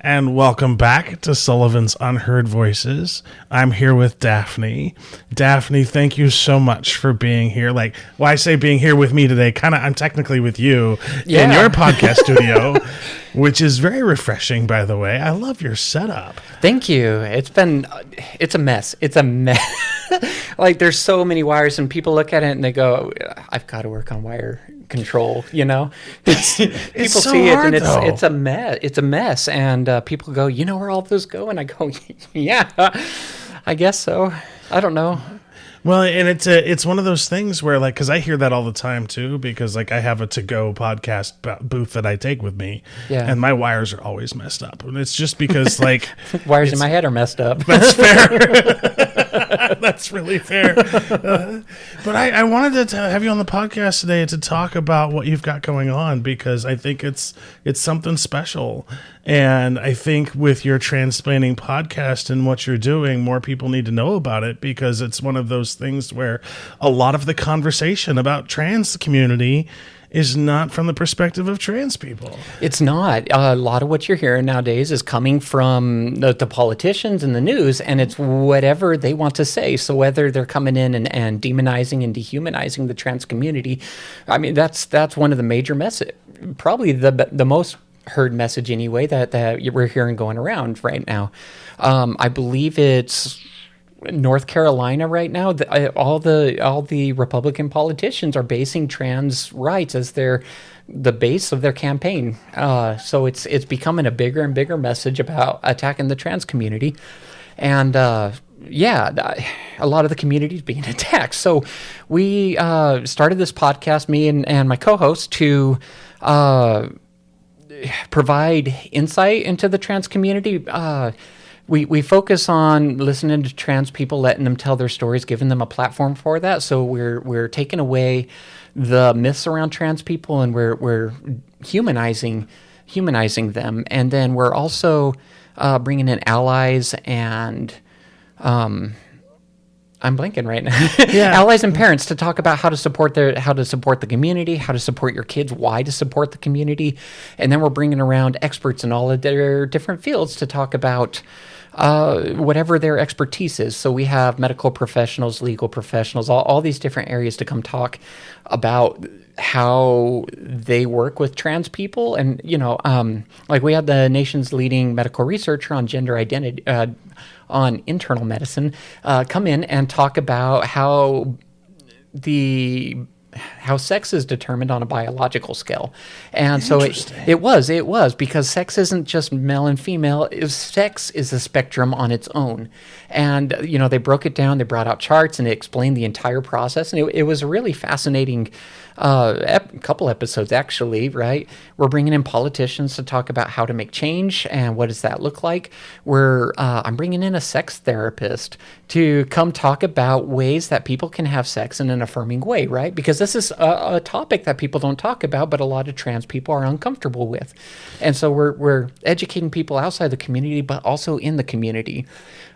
And welcome back to Sullivan's Unheard Voices. I'm here with Daphne. Daphne, thank you so much for being here. I say being here with me today, I'm technically with you in your podcast studio, which is very refreshing, by the way. I love your setup. Thank you. It's a mess. It's a mess. There's so many wires, and people look at it and they go, I've got to work on wire control, people so see it hard, and though. it's a mess, and people go, where all those go? And I go, yeah, I guess so. I don't know. Well, and it's one of those things where, because I hear that all the time too, because I have a to-go podcast booth that I take with me, and my wires are always messed up, and it's just because wires in my head are messed up. That's fair. That's really fair. But I wanted to have you on the podcast today to talk about what you've got going on, because I think it's something special. And I think with your transplanting podcast and what you're doing, more people need to know about it, because it's one of those things where a lot of the conversation about trans community is not from the perspective of trans people. It's not. A lot of what you're hearing nowadays is coming from the politicians and the news, and it's whatever they want to say. So whether they're coming in and demonizing and dehumanizing the trans community, I mean, that's one of the major messages, probably the most heard message anyway that we're hearing going around right now. I believe it's North Carolina right now. All the Republican politicians are basing trans rights as the base of their campaign. So it's becoming a bigger and bigger message about attacking the trans community, and a lot of the community is being attacked. So we started this podcast, me and my co-host, to provide insight into the trans community. We focus on listening to trans people, letting them tell their stories, giving them a platform for that. So we're taking away the myths around trans people, and we're humanizing them, and then we're also bringing in allies and I'm blanking right now. Allies and parents to talk about how to support the community, how to support your kids, why to support the community, and then we're bringing around experts in all of their different fields to talk about whatever their expertise is. So we have medical professionals, legal professionals, all these different areas to come talk about how they work with trans people. And, we had the nation's leading medical researcher on gender identity, on internal medicine, come in and talk about how sex is determined on a biological scale. And so it was because sex isn't just male and female. Sex is a spectrum on its own. And, they broke it down, they brought out charts, and it explained the entire process. And it was a really fascinating couple episodes, actually, right? We're bringing in politicians to talk about how to make change and what does that look like. I'm bringing in a sex therapist to come talk about ways that people can have sex in an affirming way, right? Because this is a topic that people don't talk about, but a lot of trans people are uncomfortable with. And so we're educating people outside the community, but also in the community.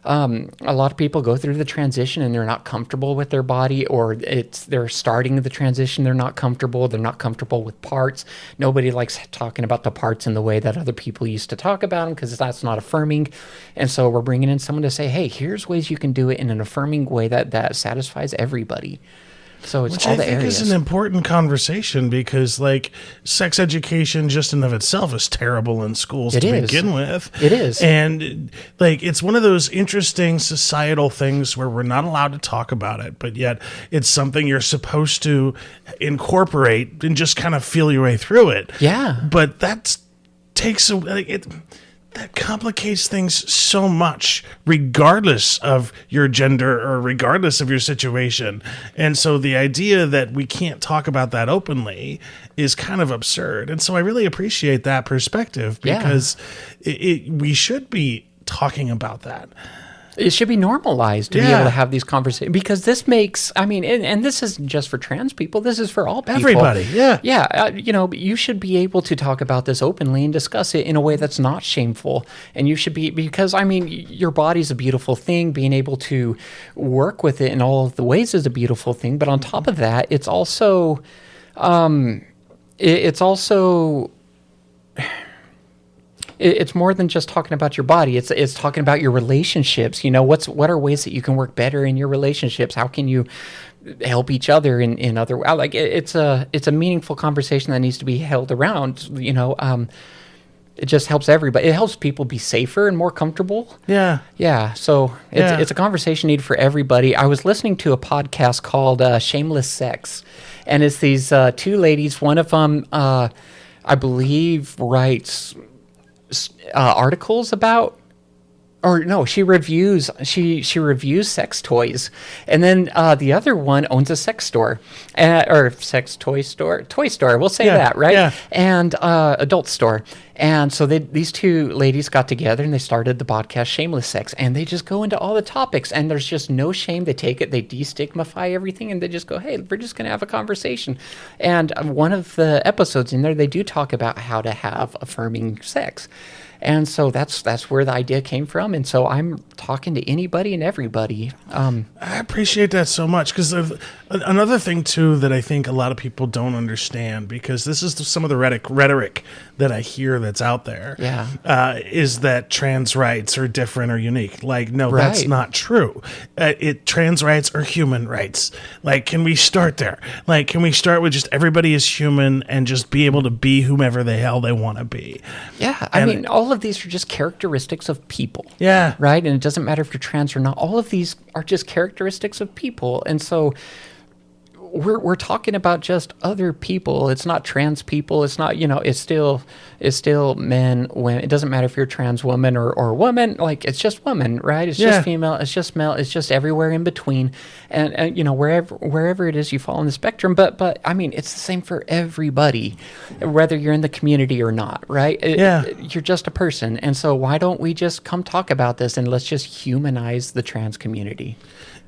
A lot of people go through the transition and they're not comfortable with their body, or they're starting the transition, they're not comfortable with parts. Nobody likes talking about the parts in the way that other people used to talk about them, because that's not affirming. And so we're bringing in someone to say, hey, here's ways you can do it in an affirming way that satisfies everybody. So it's which all I the think areas. is an important conversation, because sex education just in of itself is terrible in schools begin with. It is. And it's one of those interesting societal things where we're not allowed to talk about it, but yet it's something you're supposed to incorporate and just kind of feel your way through it. Yeah. But that takes that complicates things so much, regardless of your gender or regardless of your situation. And so the idea that we can't talk about that openly is kind of absurd. And so I really appreciate that perspective, because we should be talking about that. It should be normalized to be able to have these conversations, because this makes, and this isn't just for trans people, this is for all people. Everybody, yeah. Yeah, you should be able to talk about this openly and discuss it in a way that's not shameful. And you should be, because, your body's a beautiful thing. Being able to work with it in all of the ways is a beautiful thing. But on top of that, it's also, it's more than just talking about your body. It's talking about your relationships. What are ways that you can work better in your relationships? How can you help each other in other it's a meaningful conversation that needs to be held around. It just helps everybody. It helps people be safer and more comfortable. Yeah. Yeah. So it's a conversation needed for everybody. I was listening to a podcast called Shameless Sex, and it's these two ladies. One of them, I believe, writes articles about, or no, she reviews sex toys, and then the other one owns a sex store, or sex toy store. We'll say that, right? Yeah. And adult store. And so these two ladies got together and they started the podcast Shameless Sex, and they just go into all the topics, and there's just no shame. They take it, they destigmify everything, and they just go, hey, we're just going to have a conversation. And one of the episodes in there, they do talk about how to have affirming sex. And so that's where the idea came from. And so I'm talking to anybody and everybody. I appreciate that so much, because another thing, too, that I think a lot of people don't understand, because this is some of the rhetoric that I hear that's out there, is that trans rights are different or unique. Like, no, that's not true. Trans rights are human rights. Like, can we start there? Like, can we start with just everybody is human and just be able to be whomever the hell they want to be? Yeah, I mean, all of these are just characteristics of people. Yeah. Right? And it doesn't matter if you're trans or not. All of these are just characteristics of people. And so we're talking about just other people. It's not trans people. It's not, it's still men, women. It doesn't matter if you're a trans woman or woman. Like, it's just woman, right? It's just female. It's just male. It's just everywhere in between. And wherever it is you fall on the spectrum. But I mean, it's the same for everybody, whether you're in the community or not, right? You're just a person. And so why don't we just come talk about this, and let's just humanize the trans community?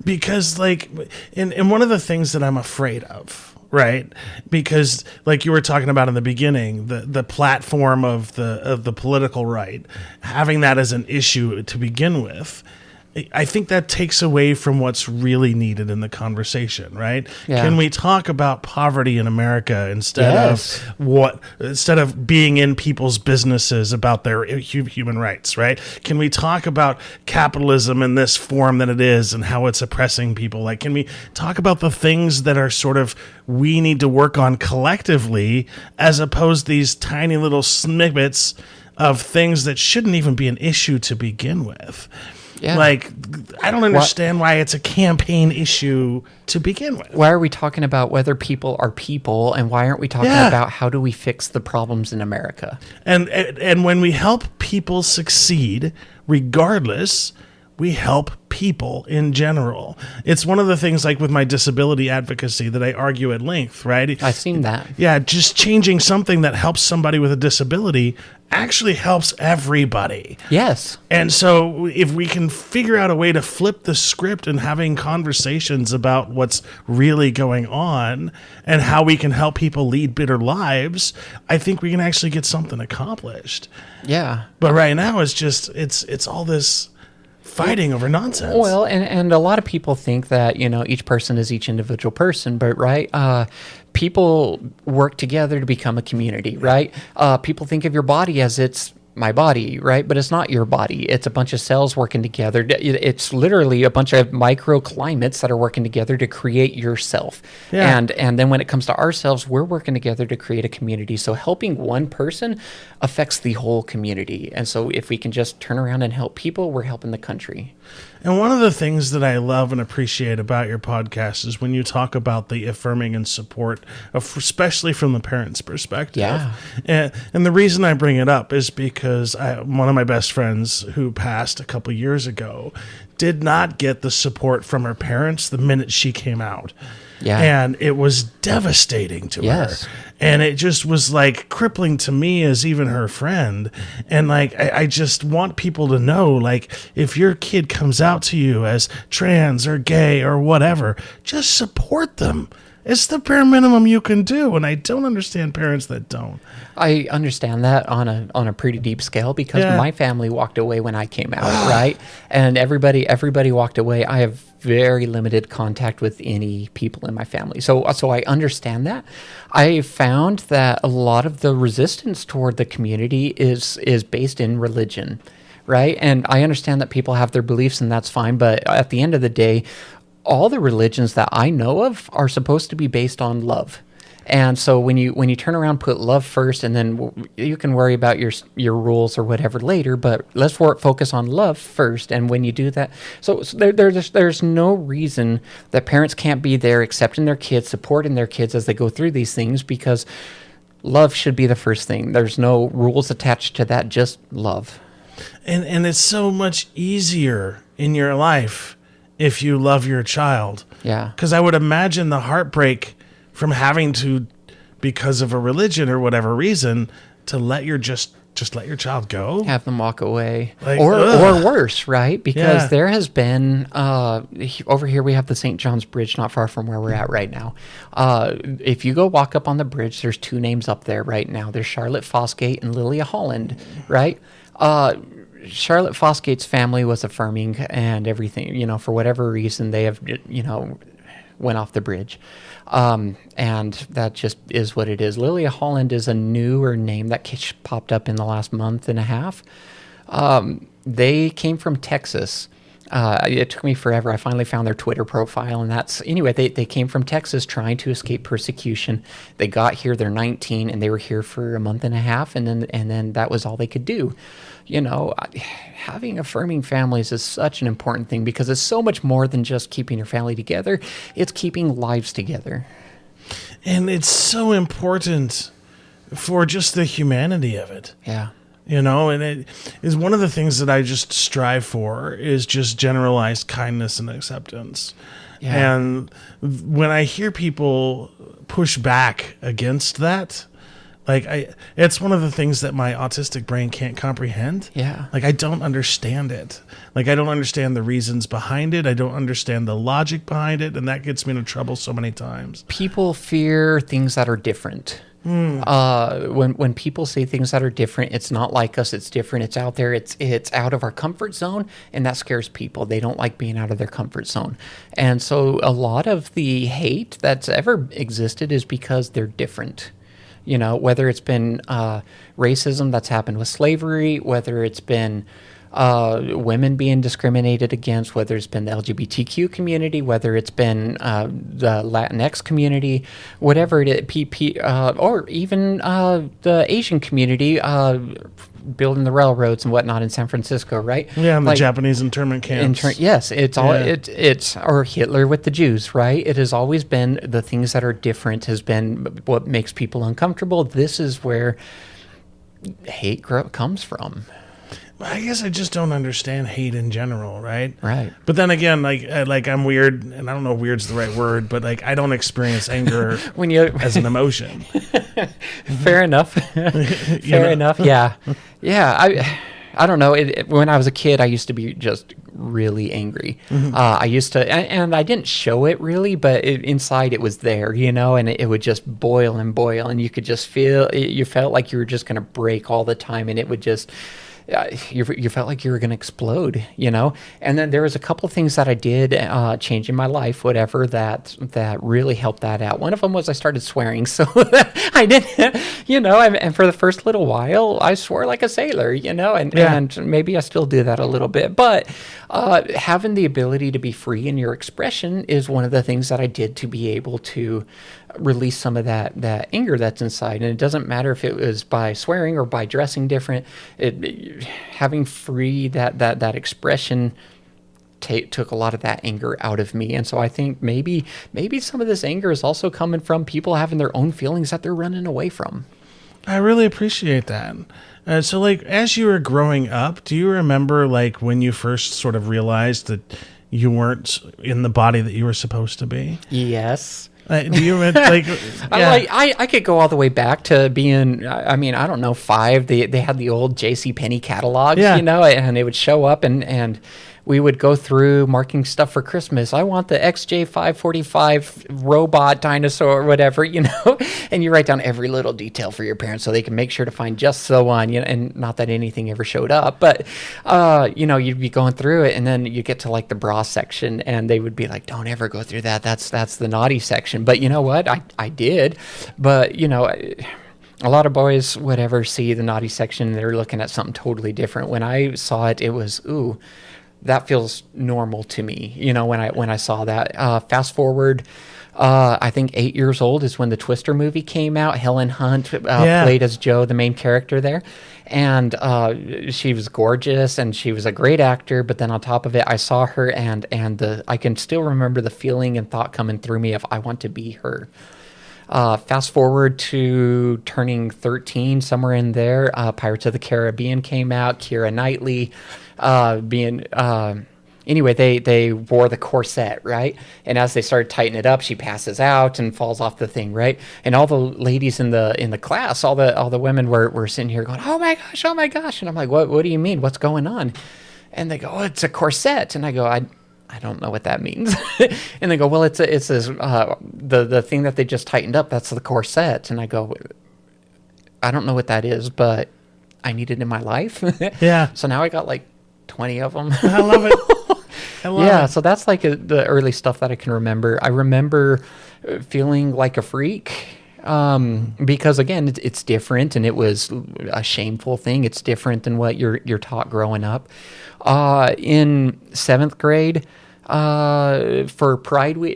Because, like, and one of the things that I'm afraid of, right? Because, like you were talking about in the beginning, the platform of the political right, having that as an issue to begin with, I think that takes away from what's really needed in the conversation, right? Yeah. Can we talk about poverty in America instead of being in people's businesses about their human rights, right? Can we talk about capitalism in this form that it is and how it's oppressing people? Like, can we talk about the things that are sort of we need to work on collectively, as opposed to these tiny little snippets of things that shouldn't even be an issue to begin with? Yeah. Like, I don't understand why it's a campaign issue to begin with. Why are we talking about whether people are people, and why aren't we talking about how do we fix the problems in America? And when we help people succeed, regardless, we help people in general. It's one of the things, like with my disability advocacy, that I argue at length, right? I've seen that. Yeah, just changing something that helps somebody with a disability actually helps everybody. Yes. And so if we can figure out a way to flip the script and having conversations about what's really going on and how we can help people lead better lives, I think we can actually get something accomplished. Yeah. But right now it's just it's all this fighting over nonsense. Well, and a lot of people think that, each person is each individual person, but people work together to become a community, right? People think of your body as it's my body, right? But it's not your body. It's a bunch of cells working together. It's literally a bunch of microclimates that are working together to create yourself. Yeah. And then when it comes to ourselves, we're working together to create a community. So helping one person affects the whole community. And so if we can just turn around and help people, we're helping the country. And one of the things that I love and appreciate about your podcast is when you talk about the affirming and support, especially from the parents' perspective. Yeah. And the reason I bring it up is because one of my best friends who passed a couple years ago did not get the support from her parents the minute she came out. Yeah. And it was devastating to her. And it just was like crippling to me as even her friend. And like, I just want people to know, like, if your kid comes out to you as trans or gay or whatever, just support them. It's the bare minimum you can do, and I don't understand parents that don't. I understand that on a pretty deep scale because my family walked away when I came out, right? And everybody walked away. I have very limited contact with any people in my family. So I understand that. I found that a lot of the resistance toward the community is based in religion, right? And I understand that people have their beliefs and that's fine, but at the end of the day, all the religions that I know of are supposed to be based on love. And so when you turn around, put love first, and then you can worry about your rules or whatever later, but let's focus on love first. And when you do that, so there's no reason that parents can't be there accepting their kids, supporting their kids as they go through these things, because love should be the first thing. There's no rules attached to that, just love. And it's so much easier in your life if you love your child. Yeah. Because I would imagine the heartbreak from having to, because of a religion or whatever reason, to let your just let your child go, have them walk away, like, or worse, right? Because there has been over here we have the St. John's Bridge, not far from where we're at right now. If you go walk up on the bridge, there's two names up there right now. There's Charlotte Fosgate and Lilia Holland, right? Charlotte Fosgate's family was affirming and everything, for whatever reason they have, went off the bridge. And that just is what it is. Lilia Holland is a newer name that popped up in the last month and a half. They came from Texas. It took me forever. I finally found their Twitter profile, and they came from Texas trying to escape persecution. They got here, they're 19, and they were here for a month and a half, and then that was all they could do. Having affirming families is such an important thing because it's so much more than just keeping your family together. It's keeping lives together. And it's so important for just the humanity of it. Yeah. And it is one of the things that I just strive for is just generalized kindness and acceptance. Yeah. And when I hear people push back against that, it's one of the things that my autistic brain can't comprehend. Yeah. I don't understand it. I don't understand the reasons behind it. I don't understand the logic behind it. And that gets me into trouble so many times. People fear things that are different. When people say things that are different, it's not like us, it's different, it's out there, it's out of our comfort zone, and that scares people. They don't like being out of their comfort zone. And so a lot of the hate that's ever existed is because they're different. Whether it's been racism that's happened with slavery, whether it's been women being discriminated against, whether it's been the LGBTQ community, whether it's been the Latinx community, whatever it is, or even the Asian community building the railroads and whatnot in San Francisco, right? Yeah, and the Japanese internment camps. Yes, it's all it's or Hitler with the Jews, right? It has always been the things that are different has been what makes people uncomfortable. This is where hate comes from. I guess I just don't understand hate in general, right? Right. But then again, I'm weird, and I don't know if weird's the right word, but I don't experience anger as an emotion. Fair enough. Fair enough. Yeah. Yeah. I don't know. When I was a kid, I used to be just really angry. Mm-hmm. I used to, and I didn't show it really, but inside it was there, and it would just boil and boil, and you could just feel, you felt like you were just going to break all the time, and it would just, you felt like you were going to explode, And then there was a couple of things that I did change in my life, whatever, that really helped that out. One of them was I started swearing. So I didn't, and for the first little while, I swore like a sailor, and maybe I still do that a little bit. But having the ability to be free in your expression is one of the things that I did to be able to release some of that anger that's inside. And it doesn't matter if it was by swearing or by dressing different. Having free that expression took a lot of that anger out of me. And so I think maybe some of this anger is also coming from people having their own feelings that they're running away from. I really appreciate that. So as you were growing up, do you remember when you first sort of realized that you weren't in the body that you were supposed to be? Yes. Do you I could go all the way back to being, I don't know, 5. They had the old JCPenney catalogs, and it would show up and we would go through marking stuff for Christmas. I want the XJ545 robot dinosaur or whatever, and you write down every little detail for your parents so they can make sure to find just the one, and not that anything ever showed up, but, you'd be going through it, and then you get to like the bra section, and they would be like, don't ever go through that. That's the naughty section. But you know what? I did. But, a lot of boys would ever see the naughty section and they're looking at something totally different. When I saw it, it was, ooh, that feels normal to me. When I saw that. Fast forward, I think 8 years old is when the Twister movie came out. Helen Hunt played as Jo, the main character there. And she was gorgeous and she was a great actor. But then on top of it, I saw her and I can still remember the feeling and thought coming through me of I want to be her. Fast forward to turning 13, somewhere in there, Pirates of the Caribbean came out, Keira Knightley anyway, they wore the corset, right? And as they started tightening it up, she passes out and falls off the thing, right? And all the ladies in the class, all the women were sitting here going, oh my gosh. And I'm like, what do you mean? What's going on? And they go, oh, it's a corset. And I go, I don't know what that means. And they go, well, it's this, the thing that they just tightened up. That's the corset. And I go, I don't know what that is, but I need it in my life. Yeah. So now I got like 20 of them. I love it. Yeah. So that's like the early stuff that I can remember. I remember feeling like a freak. Because again, it's different, and it was a shameful thing. It's different than what you're taught growing up. In 7th grade, for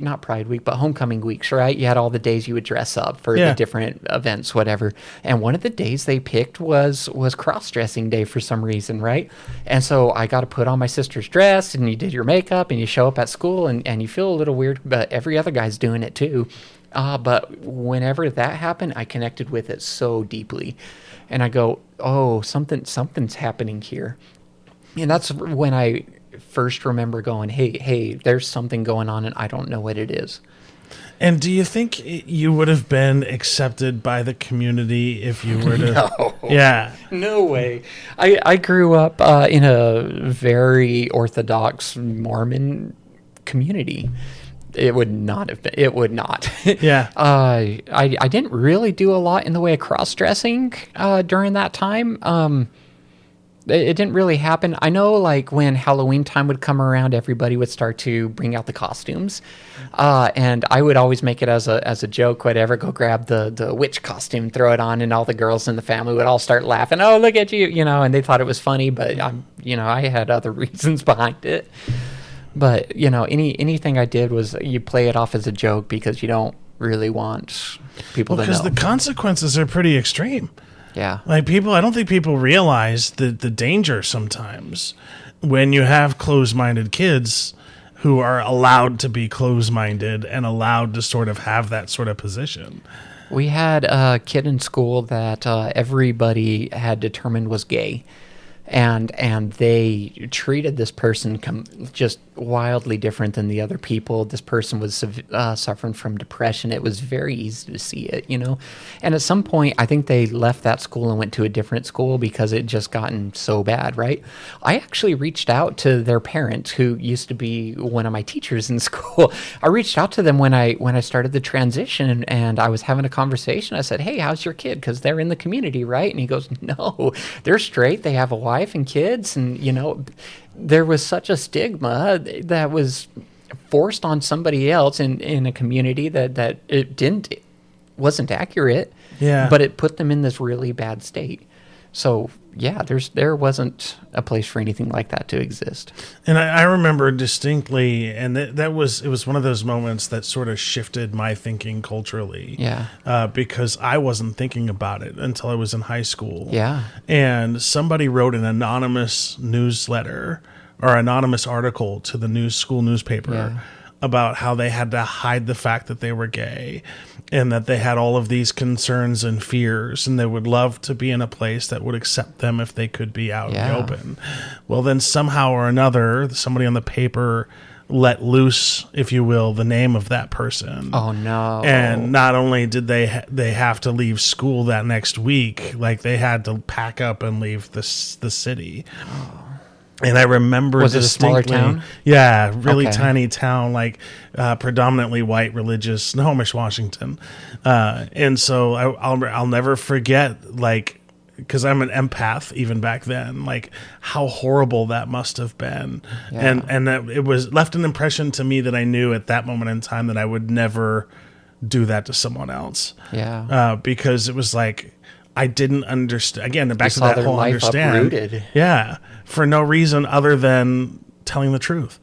not Pride Week, but homecoming weeks, right? You had all the days you would dress up for the different events, whatever. And one of the days they picked was cross-dressing day for some reason, right? And so I got to put on my sister's dress, and you did your makeup, and you show up at school, and you feel a little weird, but every other guy's doing it too. But whenever that happened, I connected with it so deeply. And I go, oh, something's happening here. And that's when I first remember going, hey, there's something going on and I don't know what it is. And do you think you would have been accepted by the community if you were to... No. Yeah. No way. I grew up in a very Orthodox Mormon community. It would not have been. It would not. Yeah. I didn't really do a lot in the way of cross-dressing during that time. It didn't really happen. I know, like, when Halloween time would come around, everybody would start to bring out the costumes. And I would always make it as a joke, whatever, go grab the witch costume, throw it on, and all the girls in the family would all start laughing. Oh, look at you, and they thought it was funny, but I had other reasons behind it. But, anything I did was you play it off as a joke because you don't really want people to know. Because the consequences are pretty extreme. Yeah. Like I don't think people realize the danger sometimes when you have closed-minded kids who are allowed to be closed-minded and allowed to sort of have that sort of position. We had a kid in school that everybody had determined was gay. And they treated this person just wildly different than the other people. This person was suffering from depression. It was very easy to see it, And at some point, I think they left that school and went to a different school because it just gotten so bad, right? I actually reached out to their parents, who used to be one of my teachers in school. I reached out to them when I started the transition, and I was having a conversation. I said, hey, how's your kid? Because they're in the community, right? And he goes, no, they're straight. They have a wife and kids, and there was such a stigma that was forced on somebody else in a community that it wasn't accurate. Yeah, but it put them in this really bad state. So yeah, there wasn't a place for anything like that to exist. And I remember distinctly, and it was one of those moments that sort of shifted my thinking culturally. Yeah. Because I wasn't thinking about it until I was in high school. Yeah. And somebody wrote an anonymous newsletter or anonymous article to the school newspaper about how they had to hide the fact that they were gay and that they had all of these concerns and fears, and they would love to be in a place that would accept them if they could be out in the open. Well, then somehow or another, somebody on the paper let loose, if you will, the name of that person. Oh, no. And not only did they have to leave school that next week, like they had to pack up and leave the city. And I remember Was it a smaller distinctly, town? yeah, really Okay. tiny town, like predominantly white, religious, Snohomish, Washington. And so I'll never forget, like, because I'm an empath even back then, like how horrible that must have been. Yeah. And that it was left an impression to me that I knew at that moment in time that I would never do that to someone else. Yeah. Because it was like, I didn't understand. Again, back You to saw that their whole life understand. uprooted. Yeah, for no reason other than telling the truth,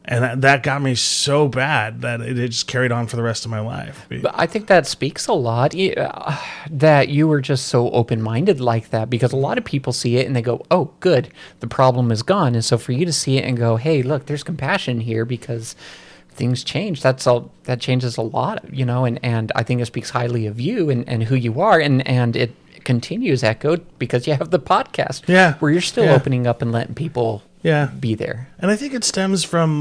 and that got me so bad that it just carried on for the rest of my life. But I think that speaks a lot that you were just so open-minded like that, because a lot of people see it and they go, oh, good, the problem is gone. And so for you to see it and go, hey, look, there's compassion here because things change. That changes a lot, and I think it speaks highly of you and who you are. And it continues echoed because you have the podcast where you're still opening up and letting people be there. And I think it stems from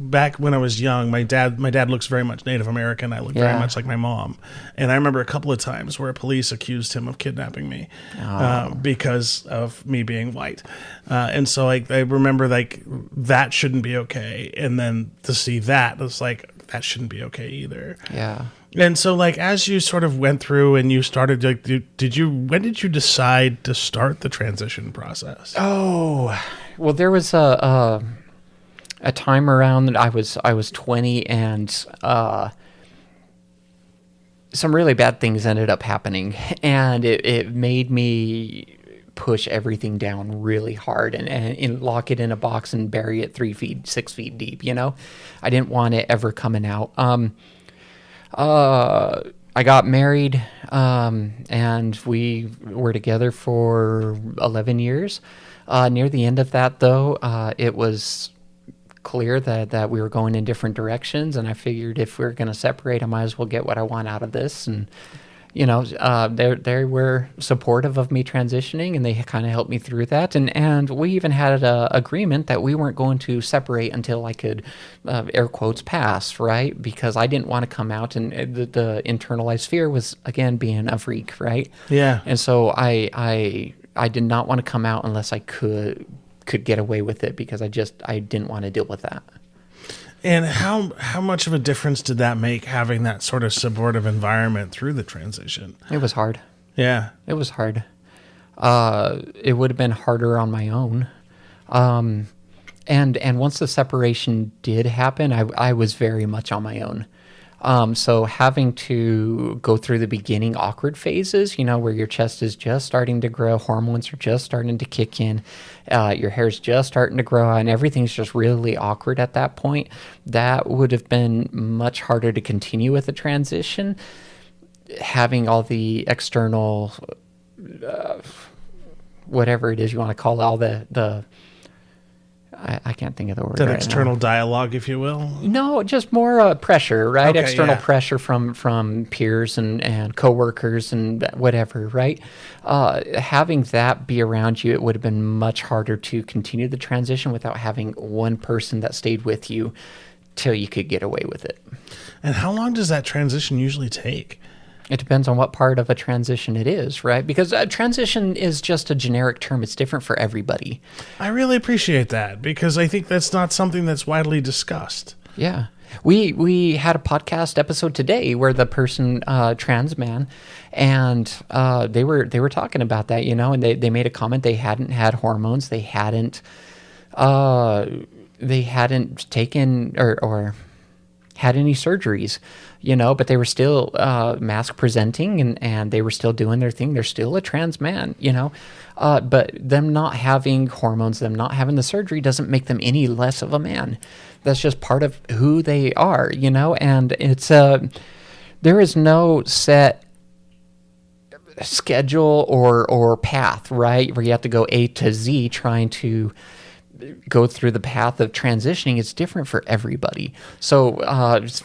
back when I was young. My dad looks very much Native American. I look very much like my mom. And I remember a couple of times where police accused him of kidnapping me because of me being white. And so I remember like that shouldn't be okay. And then to see that, it's like that shouldn't be okay either. Yeah. And so, like, as you sort of went through and you started, like, when did you decide to start the transition process? Oh, well, there was a time around that I was 20, and some really bad things ended up happening, and it made me push everything down really hard and lock it in a box and bury it 3 feet, 6 feet deep. I didn't want it ever coming out. I got married, and we were together for 11 years. Near the end of that, though, it was clear that we were going in different directions, and I figured if we were going to separate, I might as well get what I want out of this. And they were supportive of me transitioning, and they kind of helped me through that. And we even had an agreement that we weren't going to separate until I could, air quotes, pass, right? Because I didn't want to come out, and the internalized fear was, again, being a freak, right? Yeah. And so I did not want to come out unless I could get away with it, because I didn't want to deal with that. And how much of a difference did that make, having that sort of supportive environment through the transition? It was hard. Yeah. It was hard. It would have been harder on my own. And once the separation did happen, I was very much on my own. So having to go through the beginning awkward phases, where your chest is just starting to grow, hormones are just starting to kick in, your hair's just starting to grow out, and everything's just really awkward at that point, that would have been much harder to continue with the transition. Having all the external, whatever it is you want to call it, all the I can't think of the word. That right external now. dialogue, if you will. No, just more pressure, right? Okay, External yeah. pressure from peers and coworkers and whatever, right? Having that be around you, it would have been much harder to continue the transition without having one person that stayed with you till you could get away with it. And how long does that transition usually take? It depends on what part of a transition it is, right? Because a transition is just a generic term. It's different for everybody. I really appreciate that, because I think that's not something that's widely discussed. Yeah. We had a podcast episode today where the person, trans man, and they were talking about that, and they made a comment. They hadn't had hormones. They hadn't taken or had any surgeries, but they were still mask presenting and they were still doing their thing. They're still a trans man, but them not having hormones, them not having the surgery doesn't make them any less of a man. That's just part of who they are, and it's there is no set schedule or path, right, where you have to go A to Z trying to go through the path of transitioning. It's different for everybody. So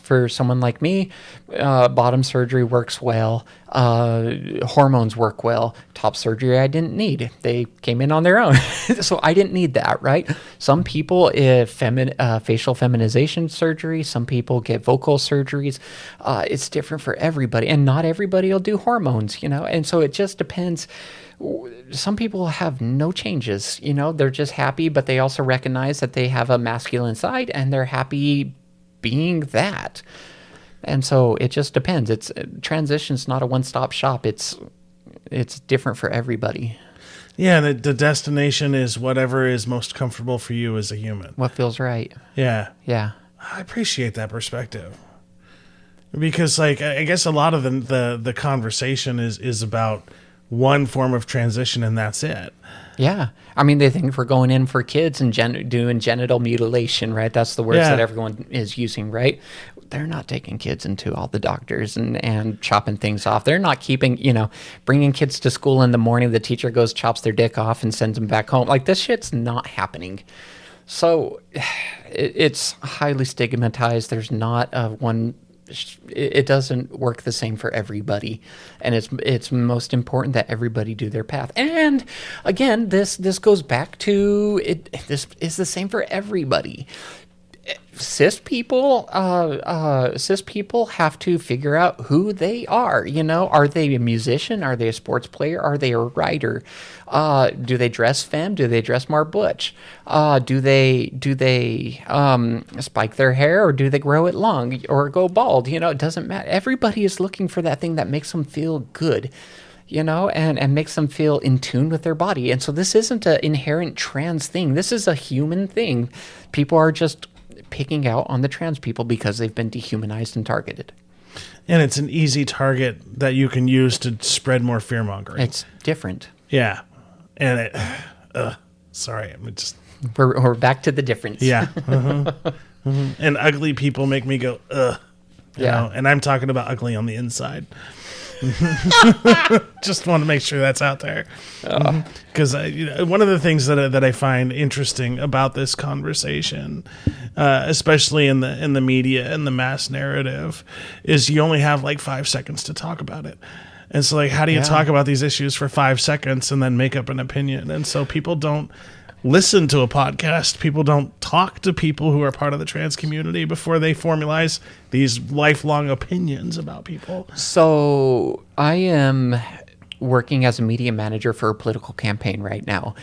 for someone like me, bottom surgery works well, hormones work well, top surgery I didn't need. They came in on their own. So I didn't need that, right? Some people, facial feminization surgery, some people get vocal surgeries. It's different for everybody, and not everybody will do hormones, and so it just depends some people have no changes. You know, they're just happy, but they also recognize that they have a masculine side, and they're happy being that. And so it just depends. Transition's not a one-stop shop. It's different for everybody. Yeah, the destination is whatever is most comfortable for you as a human. What feels right. Yeah. Yeah. I appreciate that perspective. Because, like, I guess a lot of the conversation is about one form of transition, and that's it. Yeah. I mean, they think we're going in for kids and doing genital mutilation, right? That's the words that everyone is using, right? They're not taking kids into all the doctors and chopping things off. They're not keeping, bringing kids to school in the morning. The teacher goes, chops their dick off and sends them back home. Like, this shit's not happening. So it's highly stigmatized. There's not one... It doesn't work the same for everybody, and it's most important that everybody do their path. And again, this goes back to it. This is the same for everybody. Cis people have to figure out who they are. Are they a musician? Are they a sports player? Are they a writer? Do they dress femme? Do they dress more butch? Do they spike their hair, or do they grow it long or go bald? It doesn't matter. Everybody is looking for that thing that makes them feel good, and makes them feel in tune with their body. And so this isn't an inherent trans thing. This is a human thing. People are just picking out on the trans people because they've been dehumanized and targeted. And it's an easy target that you can use to spread more fear-mongering. It's different. Yeah. And sorry, I'm just... We're back to the difference. Yeah. And ugly people make me go, ugh. You know? And I'm talking about ugly on the inside. Just want to make sure that's out there, because one of the things that I find interesting about this conversation, especially in the media and the mass narrative, is you only have like 5 seconds to talk about it. And so, like, how do you talk about these issues for 5 seconds and then make up an opinion? And so people don't listen to a podcast. People don't talk to people who are part of the trans community before they formalize these lifelong opinions about people. So I am working as a media manager for a political campaign right now.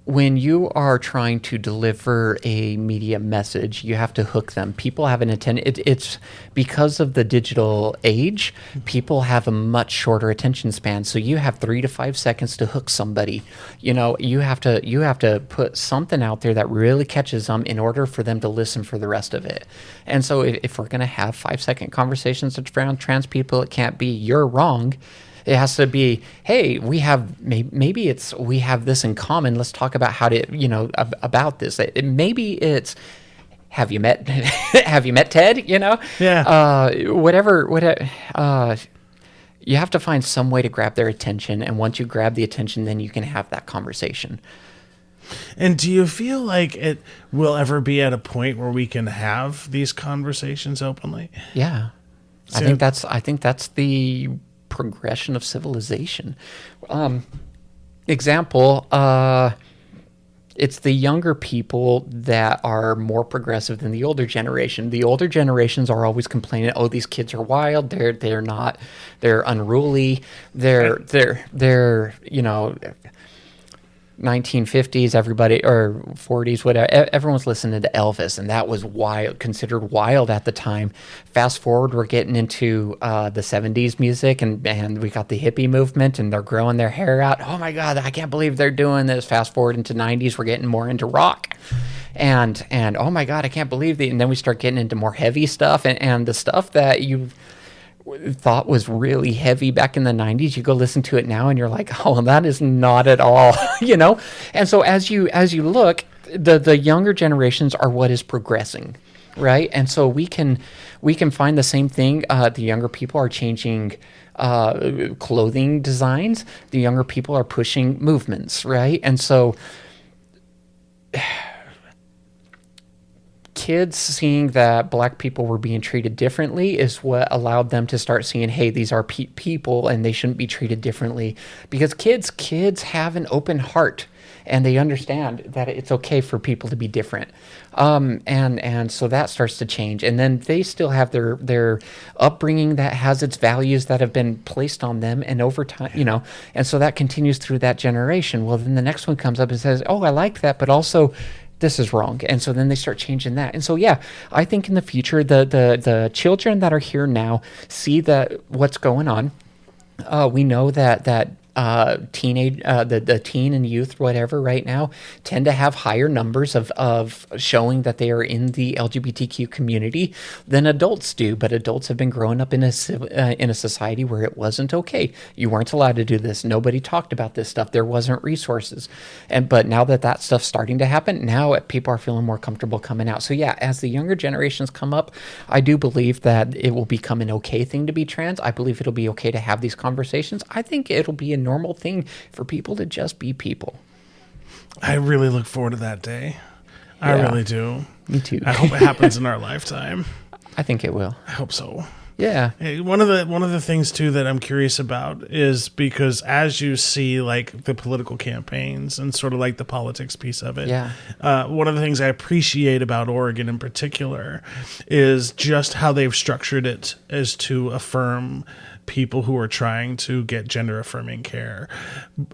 When you are trying to deliver a media message, you have to hook them. People have an attention. It's because of the digital age, people have a much shorter attention span. So you have 3 to 5 seconds to hook somebody. You have to put something out there that really catches them in order for them to listen for the rest of it. And so if we're going to have 5-second conversations around trans people, it can't be "you're wrong." It has to be, hey, we have we have this in common. Let's talk about how to, about this. Maybe it's, have you met Ted? Yeah. Whatever. You have to find some way to grab their attention, and once you grab the attention, then you can have that conversation. And do you feel like it will ever be at a point where we can have these conversations openly? Yeah, so, I think that's the progression of civilization. Example, it's the younger people that are more progressive than the older generation. The older generations are always complaining, "Oh, these kids are wild. They're unruly. They're 1950s, everybody, or 40s, whatever, everyone's listening to Elvis, and that was considered wild at the time. Fast forward, we're getting into the 70s music, and we got the hippie movement, and they're growing their hair out. Oh my God, I can't believe they're doing this. Fast forward into 90s, we're getting more into rock. And oh my God, I can't believe and then we start getting into more heavy stuff, and the stuff that you thought was really heavy back in the 90s, you go listen to it now and you're like, oh, that is not at all. And so as you look, the younger generations are what is progressing, right? And so we can find the same thing. The younger people are changing clothing designs. The younger people are pushing movements, right? And so kids seeing that black people were being treated differently is what allowed them to start seeing, hey, these are people and they shouldn't be treated differently, because kids have an open heart and they understand that it's okay for people to be different. And so that starts to change. And then they still have their upbringing that has its values that have been placed on them. And over time, and so that continues through that generation. Well, then the next one comes up and says, oh, I like that, but also this is wrong. And so then they start changing that. And so, yeah, I think in the future, the children that are here now see that what's going on. We know that the teen and youth, whatever, right now tend to have higher numbers of showing that they are in the LGBTQ community than adults do. But adults have been growing up in a society where it wasn't okay. You weren't allowed to do this. Nobody talked about this stuff. There wasn't resources. But now that stuff's starting to happen, now people are feeling more comfortable coming out. So yeah, as the younger generations come up, I do believe that it will become an okay thing to be trans. I believe it'll be okay to have these conversations. I think it'll be a normal thing for people to just be people. I really look forward to that day. I really do. Me too. I hope it happens in our lifetime. I think it will. I hope so. Yeah. Hey, one of the things too that I'm curious about is because as you see like the political campaigns and sort of like the politics piece of it, one of the things I appreciate about Oregon in particular is just how they've structured it as to affirm people who are trying to get gender affirming care.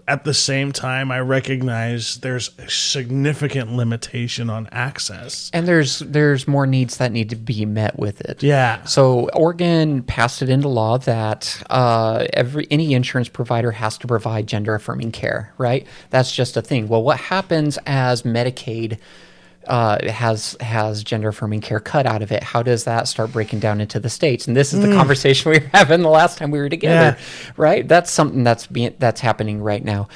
At the same time, I recognize there's a significant limitation on access. And there's more needs that need to be met with it. Yeah. So Oregon passed it into law that any insurance provider has to provide gender affirming care, right? That's just a thing. Well, what happens as Medicaid has gender affirming care cut out of it? How does that start breaking down into the states? And this is the conversation we were having the last time we were together, right? That's something that's happening right now.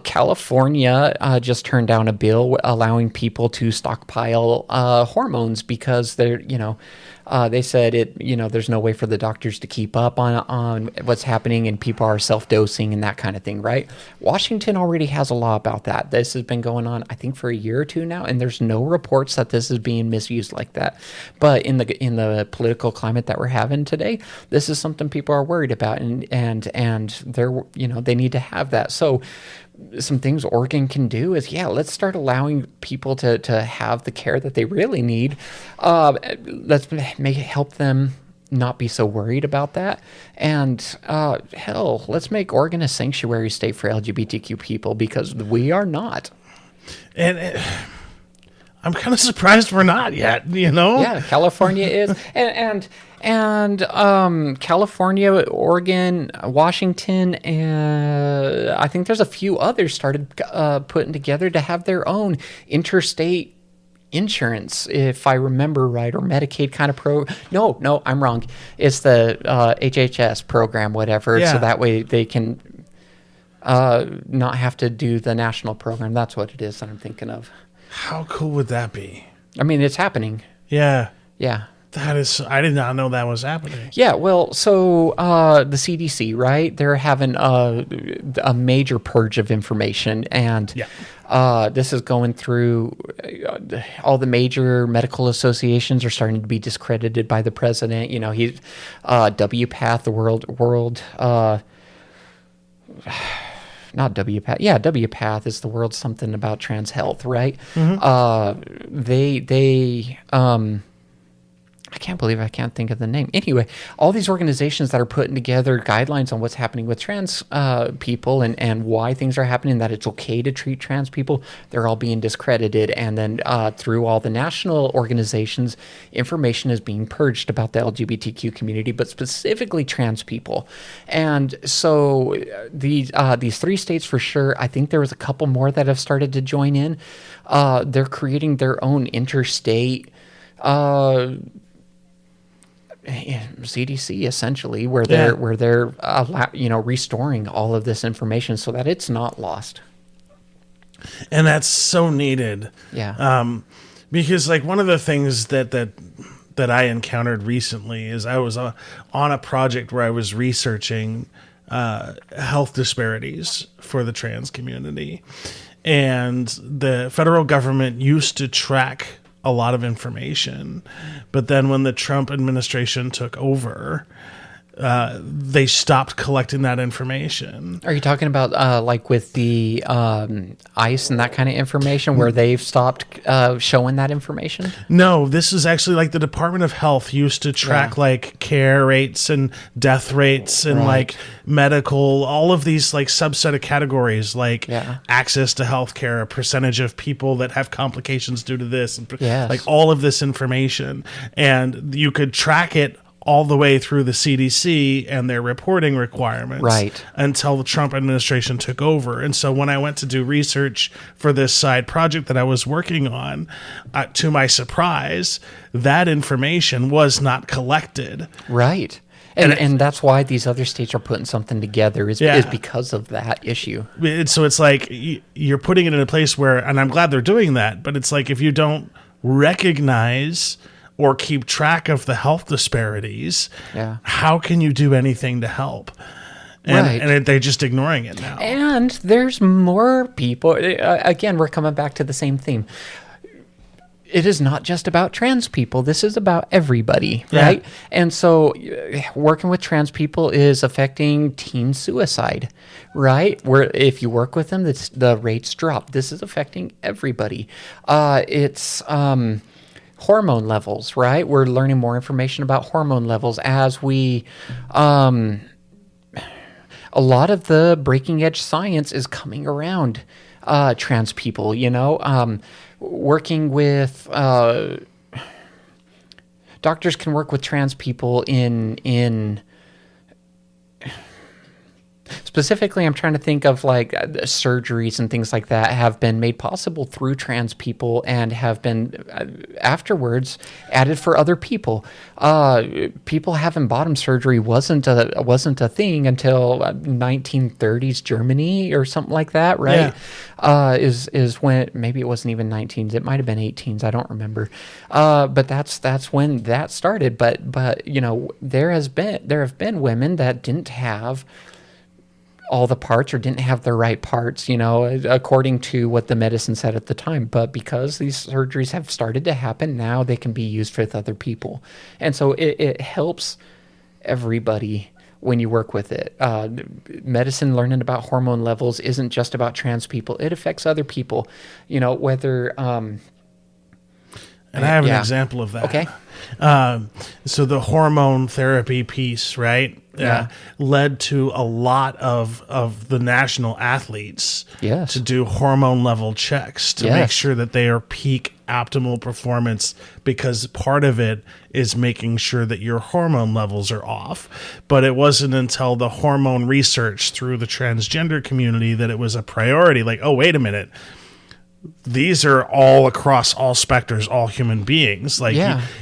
California just turned down a bill allowing people to stockpile hormones because they said there's no way for the doctors to keep up on what's happening and people are self-dosing and that kind of thing, right? Washington already has a law about that. This has been going on, I think, for a year or two now, and there's no reports that this is being misused like that. But in the political climate that we're having today, this is something people are worried about, and they're they need to have that. So some things Oregon can do is, let's start allowing people to have the care that they really need. Let's help them not be so worried about that. And let's make Oregon a sanctuary state for LGBTQ people, because we are not. And I'm kind of surprised we're not yet, Yeah, California is. And California, Oregon, Washington, and I think there's a few others started putting together to have their own interstate insurance, if I remember right, or Medicaid kind of No, I'm wrong. It's the HHS program, whatever. Yeah. So that way they can not have to do the national program. That's what it is that I'm thinking of. How cool would that be? I mean, it's happening. Yeah. Yeah. That is, I did not know that was happening. Yeah, well, so the CDC, right? They're having a major purge of information, and this is going through all the major medical associations are starting to be discredited by the president. He's WPATH, the world. Not WPATH. Yeah, WPATH is the world something about trans health, right? Mm-hmm. They I can't believe I can't think of the name. Anyway, all these organizations that are putting together guidelines on what's happening with trans people and why things are happening, that it's okay to treat trans people, they're all being discredited. And then through all the national organizations, information is being purged about the LGBTQ community, but specifically trans people. And so these 3 states for sure, I think there was a couple more that have started to join in. They're creating their own interstate CDC, essentially, where they're restoring all of this information so that it's not lost. And that's so needed. Yeah. Because like one of the things that I encountered recently is I was on a project where I was researching health disparities for the trans community, and the federal government used to track a lot of information. But then when the Trump administration took over, they stopped collecting that information. Are you talking about like with the ICE and that kind of information where they've stopped showing that information? No, this is actually like the Department of Health used to track like care rates and death rates and like medical, all of these like subset of categories, like access to healthcare, a percentage of people that have complications due to this, and like all of this information. And you could track it all the way through the CDC and their reporting requirements until the Trump administration took over. And so when I went to do research for this side project that I was working on, to my surprise, that information was not collected. Right. And that's why these other states are putting something together is because of that issue. So it's like you're putting it in a place where, and I'm glad they're doing that, but it's like if you don't recognize or keep track of the health disparities, how can you do anything to help? And they're just ignoring it now. And there's more people. Again, we're coming back to the same theme. It is not just about trans people. This is about everybody, right? And so working with trans people is affecting teen suicide, right? Where if you work with them, the rates drop. This is affecting everybody. It's hormone levels, right? We're learning more information about hormone levels as we... a lot of the breaking edge science is coming around trans people, working with... doctors can work with trans people in specifically, I'm trying to think of like surgeries and things like that have been made possible through trans people and have been afterwards added for other people. People having bottom surgery wasn't a thing until 1930s Germany or something like that, right? Is when maybe it wasn't even 19s, it might have been 18s, I don't remember. But that's when that started. But there have been women that didn't have all the parts or didn't have the right parts, according to what the medicine said at the time. But because these surgeries have started to happen, now they can be used with other people. And so it helps everybody when you work with it. Medicine, learning about hormone levels isn't just about trans people. It affects other people, whether... and I have an example of that. Okay. So the hormone therapy piece, right? Led to a lot of the national athletes to do hormone level checks to make sure that they are peak optimal performance, because part of it is making sure that your hormone levels are off. But it wasn't until the hormone research through the transgender community that it was a priority. Like, oh, wait a minute. These are all across all specters, all human beings.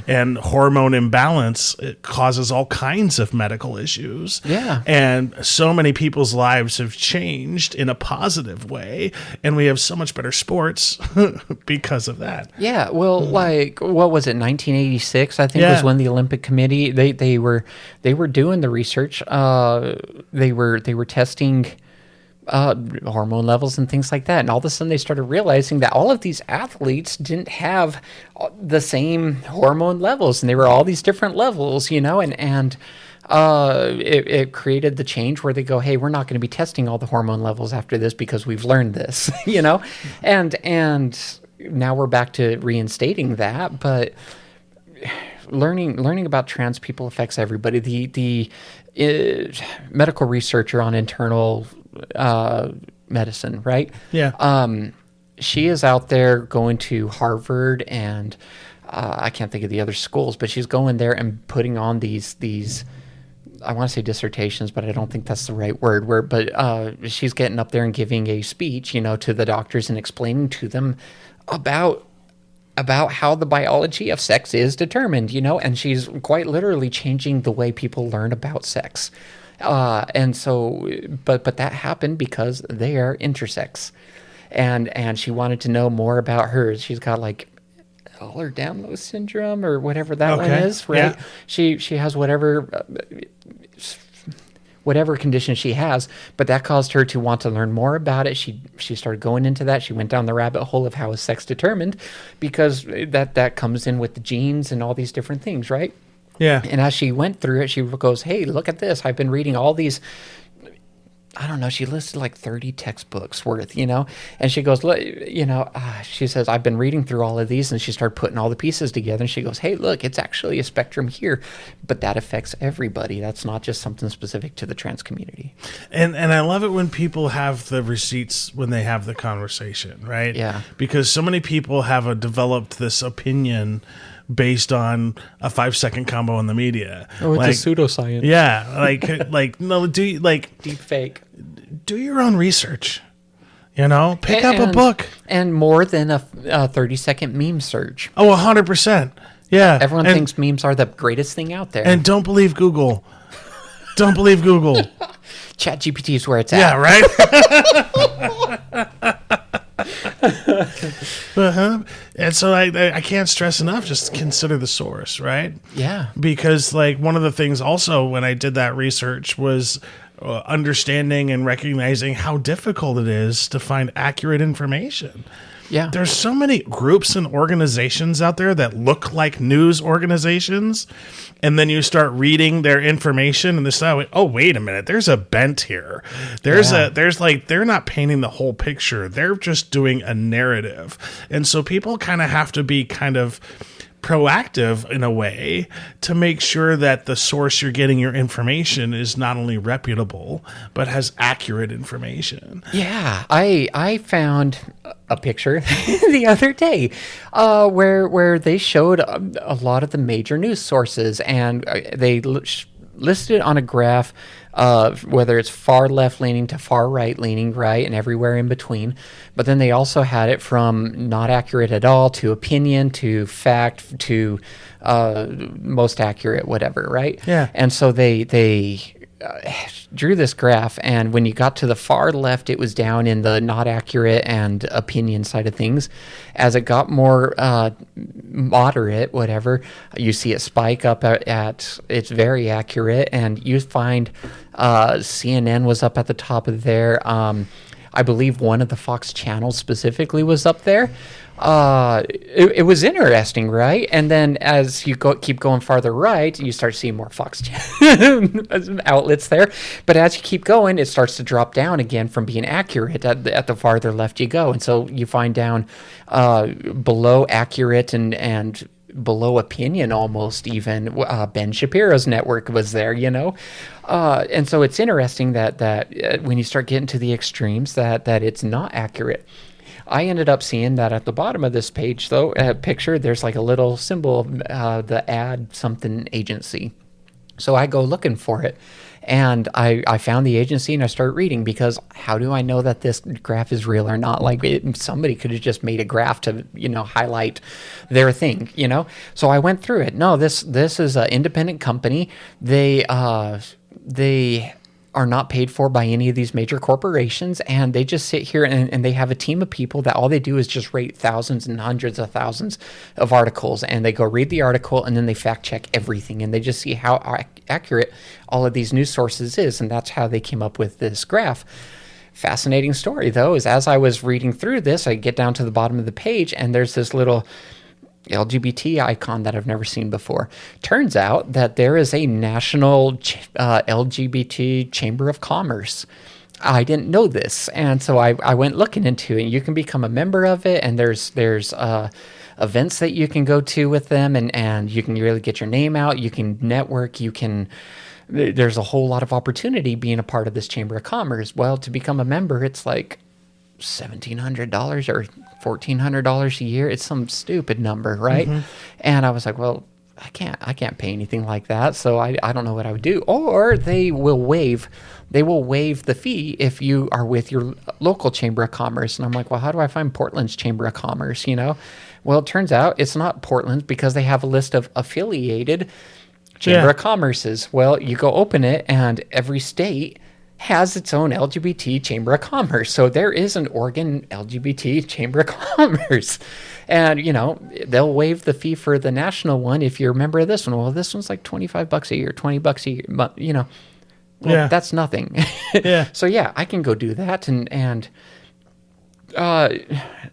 And hormone imbalance, it causes all kinds of medical issues. And so many people's lives have changed in a positive way, and we have so much better sports because of that. Well, like what was it, 1986? I think was when the Olympic Committee they were doing the research. They were testing hormone levels and things like that, and all of a sudden they started realizing that all of these athletes didn't have the same hormone levels, and they were all these different levels, and it created the change where they go, hey, we're not going to be testing all the hormone levels after this because we've learned this, and now we're back to reinstating that. But learning about trans people affects everybody. The medical researcher on internal medicine, right? She is out there going to Harvard and I can't think of the other schools, but she's going there and putting on these I want to say dissertations, but I don't think that's the right word. But she's getting up there and giving a speech, to the doctors and explaining to them about how the biology of sex is determined, and she's quite literally changing the way people learn about sex. And so, but that happened because they are intersex, and she wanted to know more about hers. She's got like Ehlers-Danlos syndrome or whatever that one is, right? She has whatever whatever condition she has. But that caused her to want to learn more about it. She started going into that. She went down the rabbit hole of how is sex determined, because that comes in with the genes and all these different things, right? Yeah. And as she went through it, she goes, hey, look at this. I've been reading all these, I don't know, she listed like 30 textbooks worth, and she goes, look, she says, I've been reading through all of these, and she started putting all the pieces together, and she goes, hey, look, it's actually a spectrum here, but that affects everybody. That's not just something specific to the trans community. And I love it when people have the receipts when they have the conversation, right? Yeah. Because so many people have developed this opinion based on a 5-second combo in the media. Oh, it's a pseudoscience. Yeah, like no, Deep fake. Do your own research. Pick up a book. And more than a 30-second meme search. Oh, 100%. Yeah. Everyone thinks memes are the greatest thing out there. And don't believe Google. Don't believe Google. ChatGPT is where it's at. Yeah, right? And so I can't stress enough, just consider the source, right? Yeah. Because one of the things also when I did that research was understanding and recognizing how difficult it is to find accurate information. Yeah. There's so many groups and organizations out there that look like news organizations, and then you start reading their information and this, oh, wait a minute, there's a bent here. There's they're not painting the whole picture. They're just doing a narrative. And so people kind of have to be kind of proactive in a way to make sure that the source you're getting your information is not only reputable but has accurate information. Yeah, I found a picture the other day where they showed a lot of the major news sources, and they listed on a graph whether it's far left leaning to far right leaning, right, and everywhere in between. But then they also had it from not accurate at all to opinion to fact to most accurate, whatever, right? Yeah. And so they drew this graph, and when you got to the far left, it was down in the not accurate and opinion side of things. As it got more moderate, whatever, you see it spike up at it's very accurate, and you find CNN was up at the top of there. I believe one of the Fox channels specifically was up there. It was interesting, right? And then as you keep going farther right, you start seeing more Fox outlets there. But as you keep going, it starts to drop down again from being accurate at the farther left you go. And so you find down below accurate and below opinion almost even. Ben Shapiro's network was there, and so it's interesting that when you start getting to the extremes that it's not accurate. I ended up seeing that at the bottom of this page, though, picture, there's like a little symbol of the ad something agency. So I go looking for it, and I found the agency, and I start reading, because how do I know that this graph is real or not? Somebody could have just made a graph to, highlight their thing, So I went through it. No, this is an independent company. They are not paid for by any of these major corporations, and they just sit here and they have a team of people that all they do is just rate thousands and hundreds of thousands of articles, and they go read the article, and then they fact check everything, and they just see how accurate all of these news sources is, and that's how they came up with this graph. Fascinating story, though, is as I was reading through this, I get down to the bottom of the page, and there's this little LGBT icon that I've never seen before. Turns out that there is a national LGBT Chamber of Commerce. I didn't know this, and so I went looking into it. You can become a member of it, and there's events that you can go to with them, and you can really get your name out. You can network. There's a whole lot of opportunity being a part of this Chamber of Commerce. Well, to become a member, it's like $1,700 or $1,400 a year. It's some stupid number, right? Mm-hmm. And I was like, well, I can't pay anything like that, so I don't know what I would do. Or they will waive the fee if you are with your local Chamber of Commerce. And I'm like, well, how do I find Portland's Chamber of Commerce, Well, it turns out it's not Portland's, because they have a list of affiliated Chamber of Commerces. Well, you go open it, and every state has its own LGBT Chamber of Commerce. So there is an Oregon LGBT Chamber of Commerce. And, they'll waive the fee for the national one if you're a member of this one. Well, this one's like $25 a year, $20 a year. But, Well, Yeah. that's nothing. Yeah. So yeah, I can go do that, and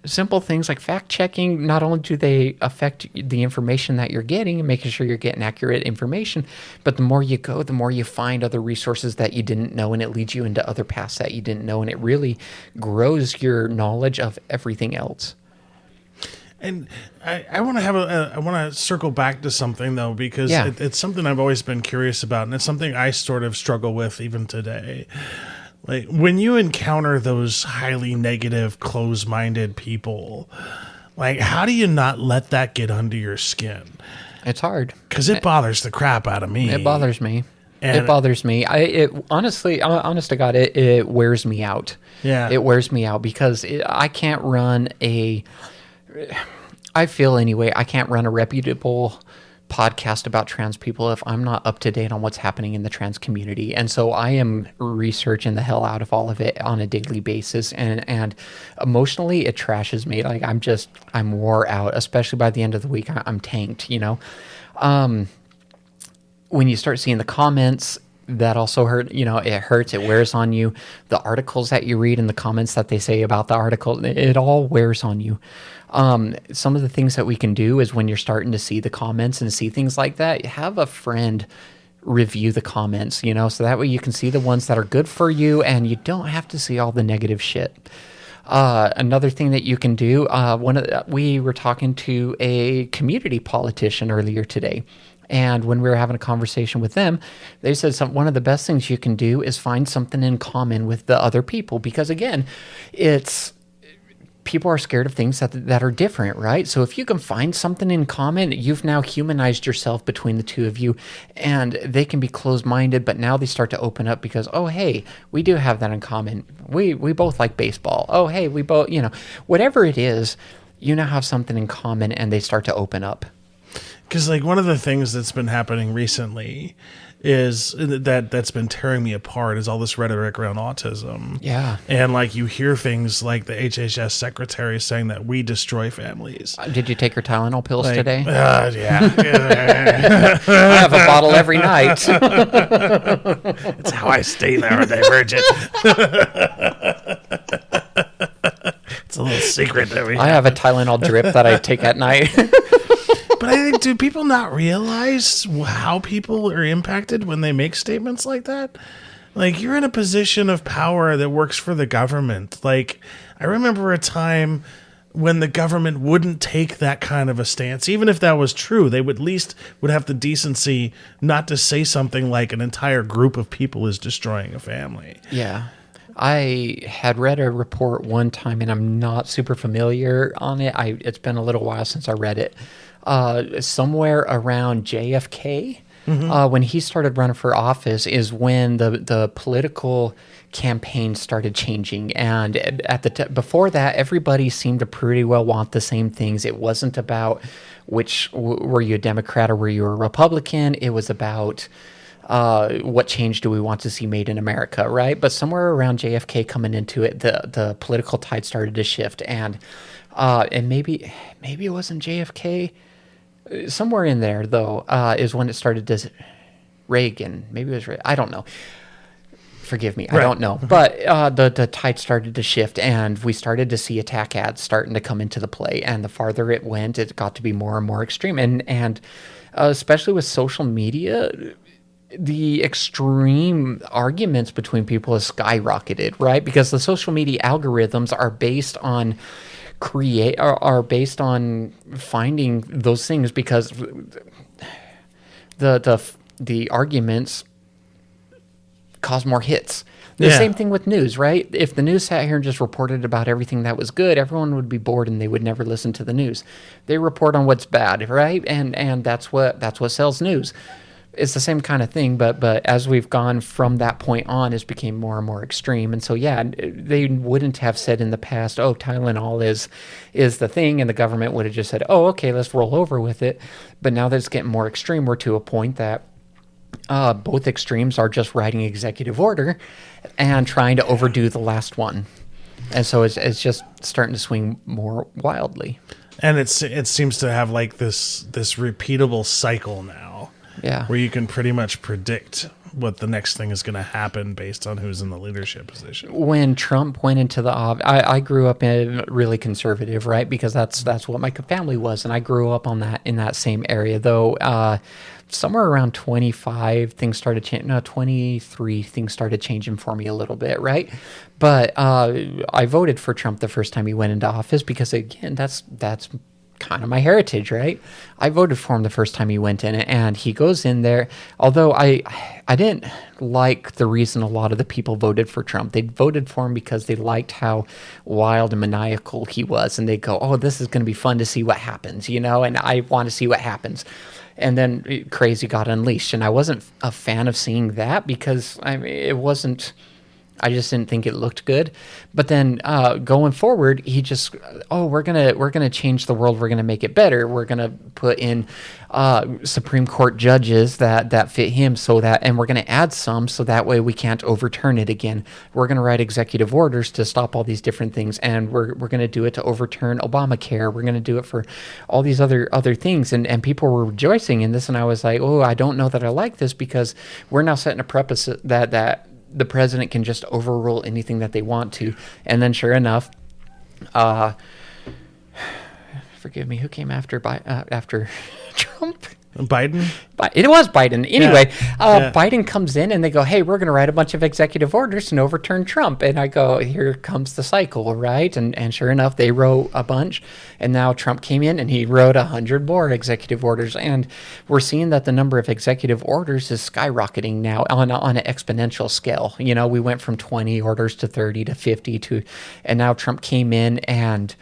simple things like fact checking. Not only do they affect the information that you're getting and making sure you're getting accurate information, but the more you go, the more you find other resources that you didn't know, and it leads you into other paths that you didn't know, and it really grows your knowledge of everything else. And I want to I want to circle back to something though, because Yeah. it's something I've always been curious about, and it's something I sort of struggle with even today. Like when you encounter those highly negative, closed-minded people, like how do you not let that get under your skin? It's hard. Because it bothers the crap out of me. It bothers me. And It bothers me. It honestly, honest to God, it wears me out. Yeah. It wears me out because I can't run I feel anyway, I can't run a reputable podcast about trans people if I'm not up to date on what's happening in the trans community. And so I am researching the hell out of all of it on a daily basis. And emotionally, it trashes me. Like I'm wore out, especially by the end of the week. I'm tanked, you know? When you start seeing the comments, that also hurt. You know, it hurts. It wears on you. The articles that you read and the comments that they say about the article, it all wears on you. Some of the things that we can do is when you're starting to see the comments and see things like that, have a friend review the comments, you know, so that way you can see the ones that are good for you and you don't have to see all the negative shit. Another thing that you can do, we were talking to a community politician earlier today. And when we were having a conversation with them, they said one of the best things you can do is find something in common with the other people. Because again, people are scared of things that are different, right? So if you can find something in common, you've now humanized yourself between the two of you, and they can be closed-minded, but now they start to open up because, oh, hey, we do have that in common. We both like baseball. Oh, hey, we both, you know, whatever it is, you now have something in common, and they start to open up. Because like one of the things that's been happening recently is that's been tearing me apart is all this rhetoric around autism. Yeah. And like you hear things like the HHS secretary saying that we destroy families. Did you take your Tylenol pills Like, today? Yeah. I have a bottle every night. It's how I stay neurodivergent. It's a little secret that we I have a Tylenol drip that I take at night. But I think, do people not realize how people are impacted when they make statements like that? Like, you're in a position of power that works for the government. Like, I remember a time when the government wouldn't take that kind of a stance. Even if that was true, they would at least would have the decency not to say something like an entire group of people is destroying a family. Yeah. I had read a report one time, and I'm not super familiar on it. It's been a little while since I read it. Somewhere around JFK, when he started running for office, is when the political campaign started changing. And at before that, everybody seemed to pretty well want the same things. It wasn't about were you a Democrat or were you a Republican. It was about what change do we want to see made in America, right? But somewhere around JFK coming into it, the political tide started to shift, and maybe it wasn't JFK. Somewhere in there, though, is when it started to Reagan. Maybe it was Reagan. I don't know. Forgive me. I don't know. But the tide started to shift, and we started to see attack ads starting to come into the play. And the farther it went, it got to be more and more extreme. And especially with social media, the extreme arguments between people has skyrocketed, right? Because the social media algorithms are based on based on finding those things, because the arguments cause more hits. The same thing with news, right? If the news sat here and just reported about everything that was good, everyone would be bored and they would never listen to the news. They report on what's bad, right? And that's what sells news. It's the same kind of thing, but as we've gone from that point on, it's became more and more extreme. And so, yeah, they wouldn't have said in the past, oh, Tylenol is the thing, and the government would have just said, oh, okay, let's roll over with it. But now that it's getting more extreme, we're to a point that both extremes are just writing executive order and trying to overdo the last one. And so it's just starting to swing more wildly. And it seems to have like this repeatable cycle now. Yeah. Where you can pretty much predict what the next thing is going to happen based on who's in the leadership position. When Trump went into the office, I grew up in really conservative, right? Because that's what my family was, and I grew up on that in that same area. Though somewhere around 25, things started changing. No, 23, things started changing for me a little bit, right? But I voted for Trump the first time he went into office because, again, that's kind of my heritage, right? I voted for him the first time he went in, and he goes in there. Although I didn't like the reason a lot of the people voted for Trump. They voted for him because they liked how wild and maniacal he was, and they go, "Oh, this is going to be fun to see what happens," and I want to see what happens. And then crazy got unleashed, and I wasn't a fan of seeing that because it wasn't. I just didn't think it looked good. But then going forward, he just, we're gonna change the world. We're gonna make it better. We're gonna put in Supreme Court judges that fit him, and we're gonna add some so that way we can't overturn it again. We're gonna write executive orders to stop all these different things, and we're gonna do it to overturn Obamacare. We're gonna do it for all these other things, and people were rejoicing in this, and I was like, I don't know that I like this because we're now setting a precedent that the president can just overrule anything that they want to. And then sure enough, forgive me, who came after Trump? Biden? It was Biden. Anyway, Biden comes in and they go, "Hey, we're going to write a bunch of executive orders and overturn Trump." And I go, "Here comes the cycle, right?" And sure enough, they wrote a bunch. And now Trump came in and he wrote 100 more executive orders. And we're seeing that the number of executive orders is skyrocketing now on an exponential scale. We went from 20 orders to 30 to 50 and now Trump came in and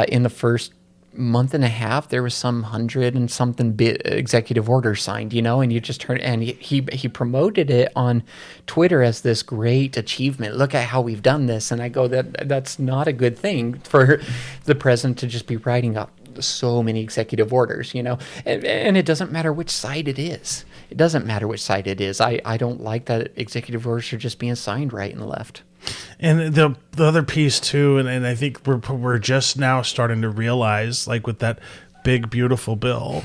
in the first month and a half, there was some 100 and something executive orders signed, and you just heard, and he promoted it on Twitter as this great achievement. Look at how we've done this. And I go, that's not a good thing for the president to just be writing up so many executive orders, and it doesn't matter which side it is. It doesn't matter which side it is. I don't like that executive orders are just being signed right and left. And the other piece too, and I think we're just now starting to realize, like with that big beautiful bill,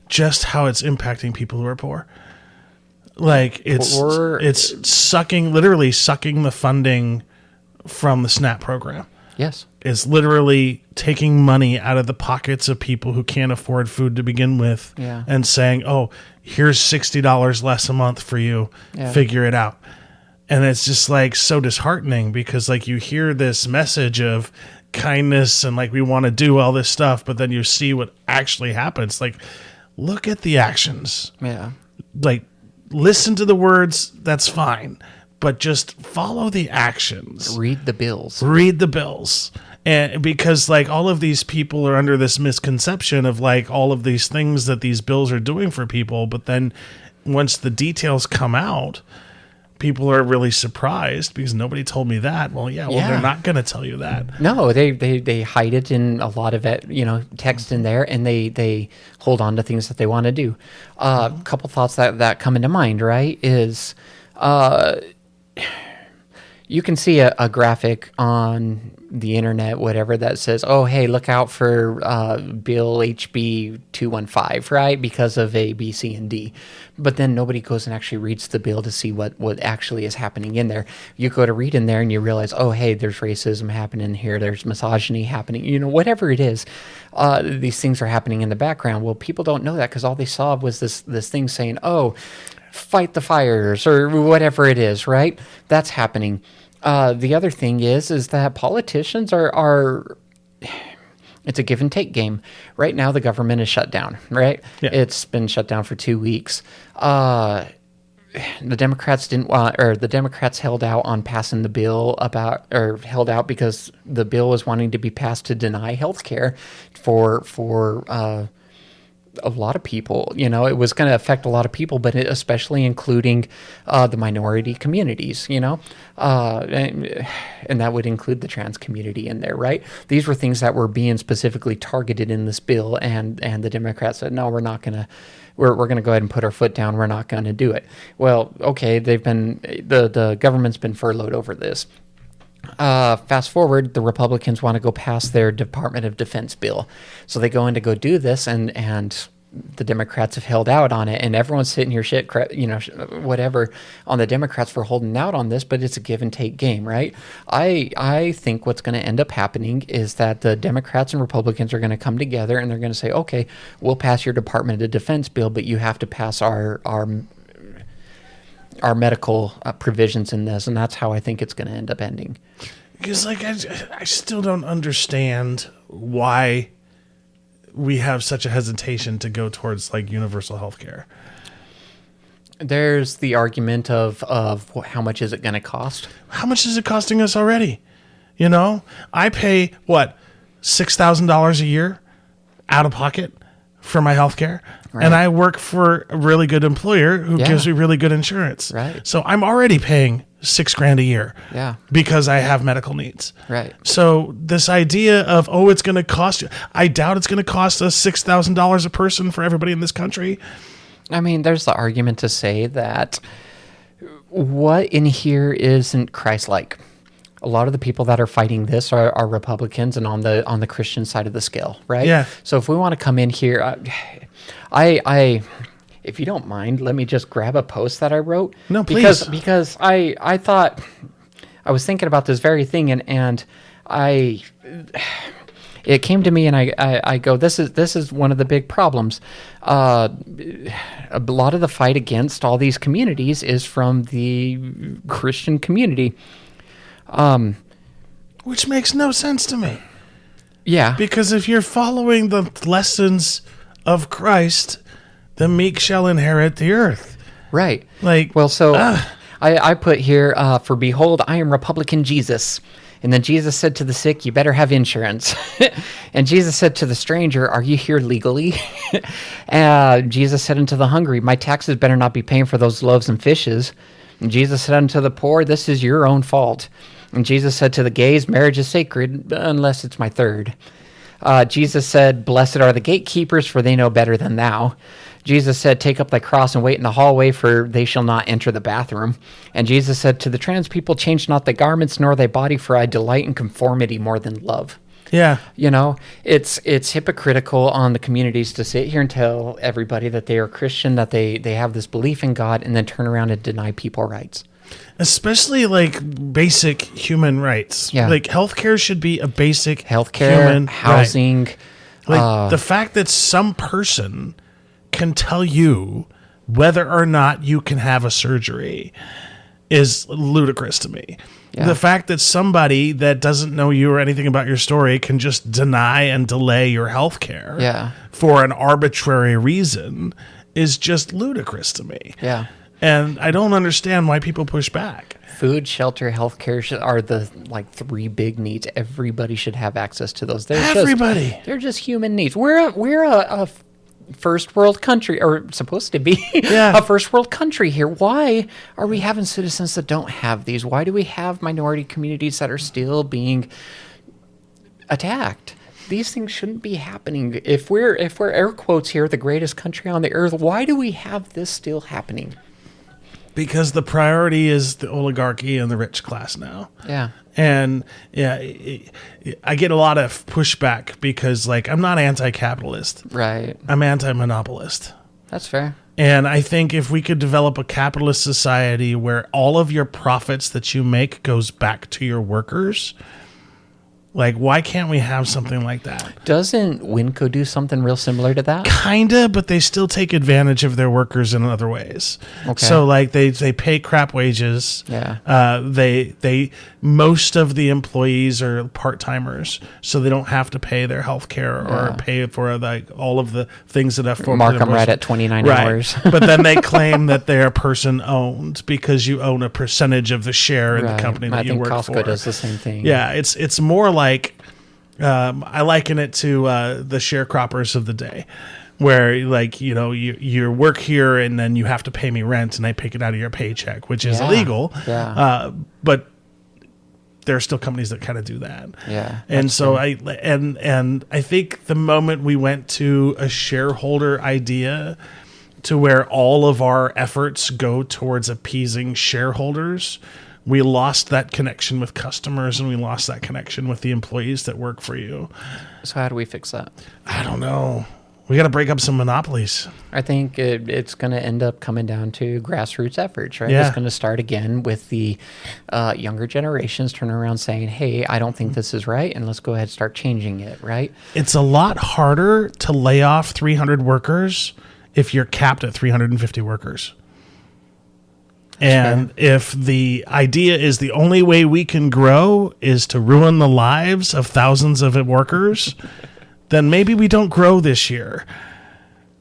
just how it's impacting people who are poor. Like it's literally sucking the funding from the SNAP program. Yes. It's literally taking money out of the pockets of people who can't afford food to begin with, and saying, "Oh, here's $60 less a month for you. Figure it out." And it's just like so disheartening because like you hear this message of kindness and like we want to do all this stuff, but then you see what actually happens. Like, look at the actions. Yeah. Like, listen to the words, that's fine, but just follow the actions. Read the bills. And because like all of these people are under this misconception of like all of these things that these bills are doing for people, but then once the details come out, people are really surprised because nobody told me that. Well, they're not going to tell you that. No, they hide it in a lot of it, text in there, and they hold on to things that they want to do. A couple thoughts that come into mind, right, is you can see a graphic on the internet, whatever, that says, "Oh, hey, look out for Bill HB 215, right? Because of A, B, C, and D." But then nobody goes and actually reads the bill to see what actually is happening in there. You go to read in there and you realize, oh, hey, there's racism happening here. There's misogyny happening. Whatever it is, these things are happening in the background. Well, people don't know that because all they saw was this thing saying, "Oh, fight the fires," or whatever it is, right? That's happening. The other thing is that politicians are it's a give and take game. Right now, the government is shut down, right? Yeah. It's been shut down for 2 weeks. The Democrats the Democrats held out on passing the bill held out because the bill was wanting to be passed to deny health care for a lot of people. It was going to affect a lot of people, but especially including the minority communities, and that would include the trans community in there, right? These were things that were being specifically targeted in this bill, and the Democrats said, no, we're not going to. We're going to go ahead and put our foot down. We're not going to do it. Well, okay, the government's been furloughed over this. Fast forward, the Republicans want to go pass their Department of Defense bill. So they go in to go do this, and the Democrats have held out on it, and everyone's sitting here whatever on the Democrats for holding out on this, but it's a give and take game, right? I think what's going to end up happening is that the Democrats and Republicans are going to come together and they're going to say, okay, we'll pass your Department of Defense bill, but you have to pass our medical provisions in this, and that's how I think it's going to end up ending. Because, like, I still don't understand why we have such a hesitation to go towards, like, universal health care. There's the argument of how much is it going to cost? How much is it costing us already? You know, I pay, $6,000 a year out of pocket for my health care. Right. And I work for a really good employer who gives me really good insurance. Right. So I'm already paying $6,000 a year. Yeah. Because I have medical needs. Right. So this idea of, it's going to cost you, I doubt it's going to cost us $6,000 a person for everybody in this country. I mean, there's the argument to say that what in here isn't Christ-like. A lot of the people that are fighting this are Republicans and on the Christian side of the scale, right? Yeah. So if we want to come in here, I if you don't mind, let me just grab a post that I wrote. No, please. Because I thought, I was thinking about this very thing, and it came to me, and I go, this is one of the big problems. A lot of the fight against all these communities is from the Christian community. Which makes no sense to me. Yeah. Because if you're following the lessons of Christ, the meek shall inherit the earth. Right. Like, well, so I put here, for behold, I am Republican Jesus. And then Jesus said to the sick, you better have insurance. And Jesus said to the stranger, are you here legally? Jesus said unto the hungry, my taxes better not be paying for those loaves and fishes. And Jesus said unto the poor, this is your own fault. And Jesus said to the gays, marriage is sacred, unless it's my third. Jesus said, blessed are the gatekeepers, for they know better than thou. Jesus said, take up thy cross and wait in the hallway, for they shall not enter the bathroom. And Jesus said to the trans people, change not thy garments nor thy body, for I delight in conformity more than love. Yeah. You know, it's hypocritical on the communities to sit here and tell everybody that they are Christian, that they have this belief in God, and then turn around and deny people rights. Especially like basic human rights. Yeah. Like healthcare should be a basic healthcare, human housing. Right. Like the fact that some person can tell you whether or not you can have a surgery is ludicrous to me. Yeah. The fact that somebody that doesn't know you or anything about your story can just deny and delay your health care for an arbitrary reason is just ludicrous to me. Yeah. And I don't understand why people push back. Food, shelter, healthcare are the three big needs. Everybody should have access to those. They're just human needs. We're a first world country, or supposed to be a first world country here. Why are we having citizens that don't have these? Why do we have minority communities that are still being attacked? These things shouldn't be happening. If we're air quotes here, the greatest country on the earth, why do we have this still happening? Because the priority is the oligarchy and the rich class now. Yeah. And I get a lot of pushback because, like, I'm not anti-capitalist. Right. I'm anti-monopolist. That's fair. And I think if we could develop a capitalist society where all of your profits that you make goes back to your workers, like, why can't we have something like that? Doesn't Winco do something real similar to that? Kinda, but they still take advantage of their workers in other ways. Okay. So, like, they pay crap wages. Yeah. They most of the employees are part-timers, so they don't have to pay their health care or pay for, like, all of the things that have... Mark them right at 29 hours. But then they claim that they're person-owned because you own a percentage of the share in the company that you work for. I think Costco does the same thing. Yeah, it's more like... I liken it to the sharecroppers of the day, where, like, you know, you work here and then you have to pay me rent and I pick it out of your paycheck, which is illegal. Yeah. But there are still companies that kind of do that. Yeah. And so I think the moment we went to a shareholder idea to where all of our efforts go towards appeasing shareholders, we lost that connection with customers and we lost that connection with the employees that work for you. So how do we fix that? I don't know. We got to break up some monopolies. I think it's going to end up coming down to grassroots efforts, right? Yeah. It's going to start again with the younger generations turning around saying, hey, I don't think this is right, and let's go ahead and start changing it, right? It's a lot harder to lay off 300 workers if you're capped at 350 workers. And if the idea is the only way we can grow is to ruin the lives of thousands of workers, then maybe we don't grow this year.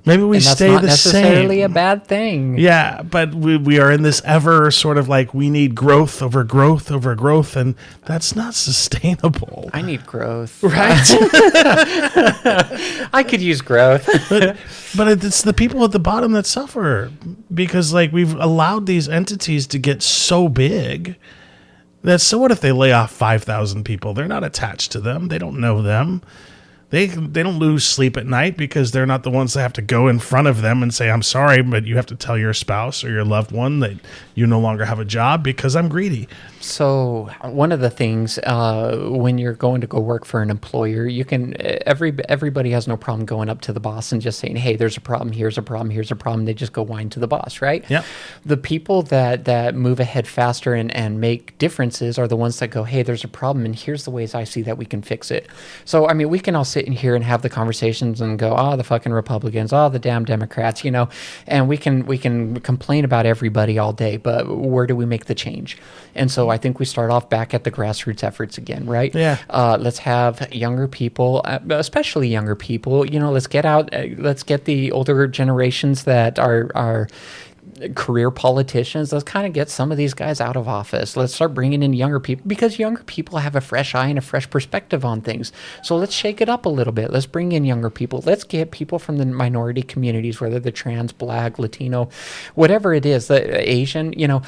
Maybe we stay the same. That's not necessarily a bad thing. Yeah, but we are in this ever sort of like we need growth over growth over growth, and that's not sustainable. I need growth. Right? I could use growth. But it's the people at the bottom that suffer because like we've allowed these entities to get so big that so what if they lay off 5,000 people? They're not attached to them. They don't know them. They don't lose sleep at night because they're not the ones that have to go in front of them and say, I'm sorry, but you have to tell your spouse or your loved one that you no longer have a job because I'm greedy. So one of the things when you're going to go work for an employer, you can everybody has no problem going up to the boss and just saying, hey, there's a problem, here's a problem, here's a problem. They just go whine to the boss, right? Yeah. The people that move ahead faster and make differences are the ones that go, hey, there's a problem, and here's the ways I see that we can fix it. So, I mean, we can all sit in here and have the conversations and go, oh, the fucking Republicans, oh, the damn Democrats, you know, and we can complain about everybody all day, but where do we make the change? And so I think we start off back at the grassroots efforts again, right? Yeah. Let's have younger people, especially younger people, you know, let's get out, let's get the older generations that are career politicians. Let's kind of get some of these guys out of office. Let's start bringing in younger people because younger people have a fresh eye and a fresh perspective on things. So let's shake it up a little bit. Let's bring in younger people. Let's get people from the minority communities, whether they're trans, black, Latino, whatever it is, the Asian, you know,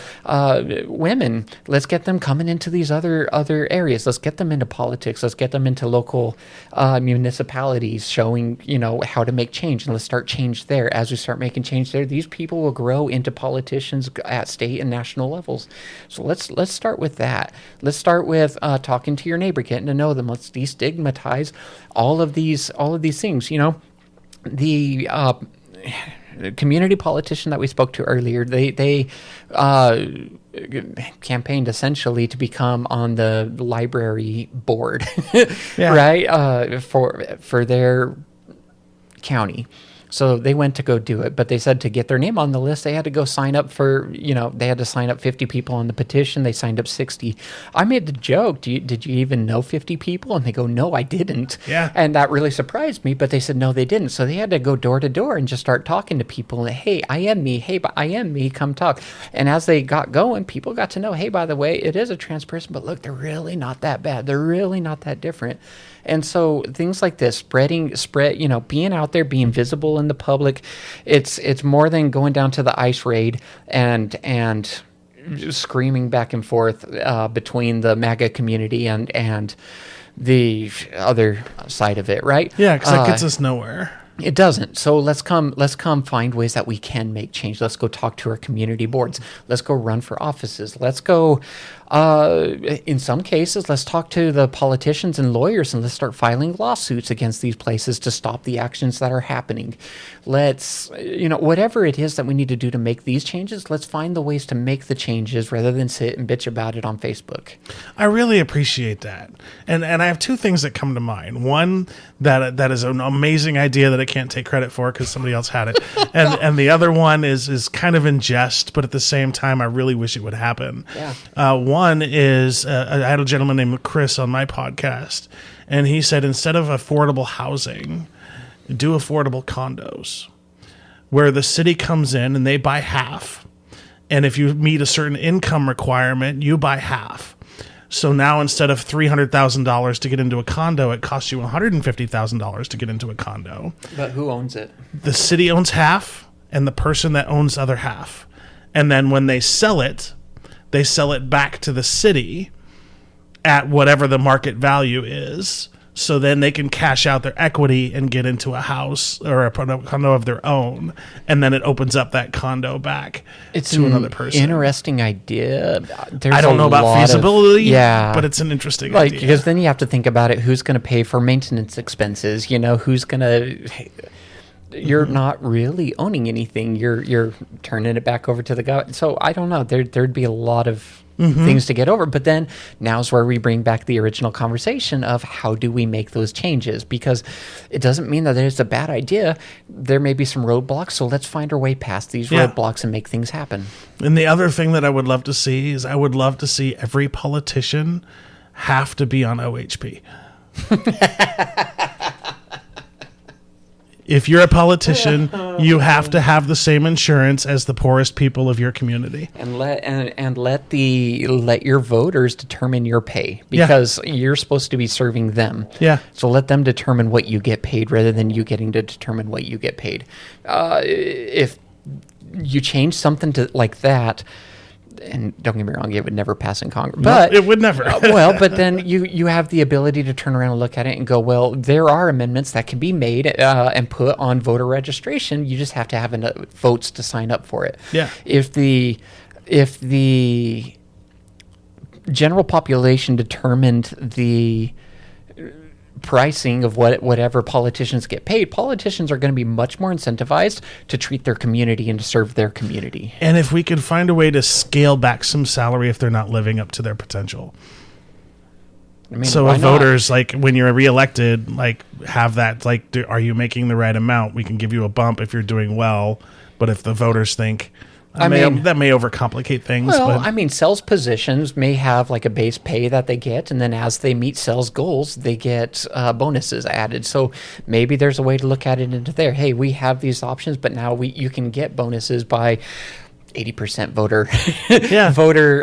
women. Let's get them coming into these other areas. Let's get them into politics. Let's get them into local municipalities, showing, you know, how to make change. And let's start change there. As we start making change there, these people will grow into politicians at state and national levels. So let's start with that. Let's start with talking to your neighbor, getting to know them. Let's destigmatize all of these things. You know, the community politician that we spoke to earlier, they campaigned essentially to become on the library board, right? For their county. So they went to go do it, but they said to get their name on the list, they had to go sign up for, you know, they had to sign up 50 people on the petition. They signed up 60. I made the joke, did you even know 50 people? And they go, no, I didn't. Yeah. And that really surprised me, but they said, no, they didn't. So they had to go door to door and just start talking to people. And, hey, I am me. Hey, I am me. Come talk. And as they got going, people got to know, hey, by the way, it is a trans person, but look, they're really not that bad. They're really not that different. And so things like this, you know, being out there, being visible in the public, it's more than going down to the ICE raid and screaming back and forth between the MAGA community and the other side of it, right? Yeah, because that gets us nowhere. It doesn't. So let's come find ways that we can make change. Let's go talk to our community boards. Let's go run for offices. Let's go, in some cases, let's talk to the politicians and lawyers and let's start filing lawsuits against these places to stop the actions that are happening. Let's, you know, whatever it is that we need to do to make these changes, let's find the ways to make the changes rather than sit and bitch about it on Facebook. I really appreciate that. And I have two things that come to mind. One, that is an amazing idea that I can't take credit for because somebody else had it. And the other one is kind of in jest, but at the same time, I really wish it would happen. Yeah. One is, I had a gentleman named Chris on my podcast, and he said, instead of affordable housing, do affordable condos where the city comes in and they buy half. And if you meet a certain income requirement, you buy half. So now instead of $300,000 to get into a condo, it costs you $150,000 to get into a condo. But who owns it? The city owns half, and the person that owns the other half. And then when they sell it back to the city at whatever the market value is. So then they can cash out their equity and get into a house or a condo of their own. And then it opens up that condo back to another person. Interesting idea. I don't know about feasibility, but it's an interesting idea. Because then you have to think about it. Who's going to pay for maintenance expenses? You know, who's going to... you're not really owning anything. You're turning it back over to the government. So I don't know. There'd be a lot of things to get over. But then now's where we bring back the original conversation of how do we make those changes? Because it doesn't mean that it's a bad idea. There may be some roadblocks. So let's find our way past these roadblocks and make things happen. And the other thing that I would love to see is I would love to see every politician have to be on OHP. If you're a politician, you have to have the same insurance as the poorest people of your community. And let your voters determine your pay, because you're supposed to be serving them. Yeah. So let them determine what you get paid rather than you getting to determine what you get paid. If you change something to like that, and don't get me wrong, it would never pass in Congress. But it would never. But then you have the ability to turn around and look at it and go, well, there are amendments that can be made and put on voter registration. You just have to have enough votes to sign up for it. Yeah. If the general population determined the pricing of whatever politicians get paid, politicians are going to be much more incentivized to treat their community and to serve their community. And if we could find a way to scale back some salary if they're not living up to their potential. I mean, so if voters, like when you're reelected, like have that, like, are you making the right amount? We can give you a bump if you're doing well. But if the voters think, that may overcomplicate things. Well, I mean, sales positions may have like a base pay that they get, and then as they meet sales goals, they get bonuses added. So maybe there's a way to look at it into there. Hey, we have these options, but now you can get bonuses by 80% voter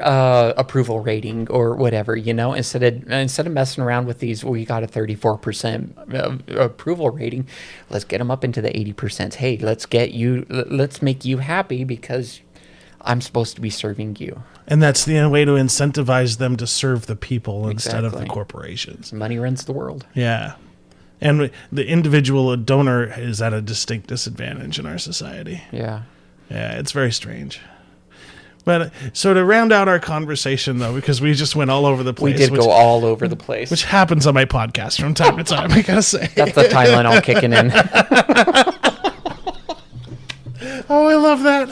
approval rating or whatever, instead of messing around with these, we got a 34% approval rating. Let's get them up into the 80%. Hey, let's make you happy because I'm supposed to be serving you. And that's the way to incentivize them to serve the people instead of the corporations. Money runs the world. Yeah. And the individual donor is at a distinct disadvantage in our society. Yeah. Yeah, it's very strange. But so to round out our conversation, though, because we just went all over the place. We did go all over the place. Which happens on my podcast from time to time, I gotta say. That's the Tylenol kicking in. Oh, I love that.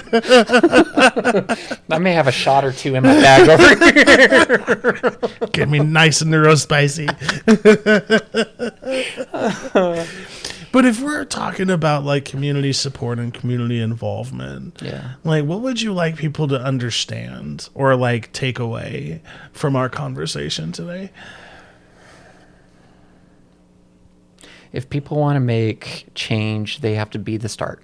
I may have a shot or two in my bag over here. Get me nice and neurospicy. But if we're talking about like community support and community involvement, like what would you like people to understand or like take away from our conversation today? If people want to make change, they have to be the start.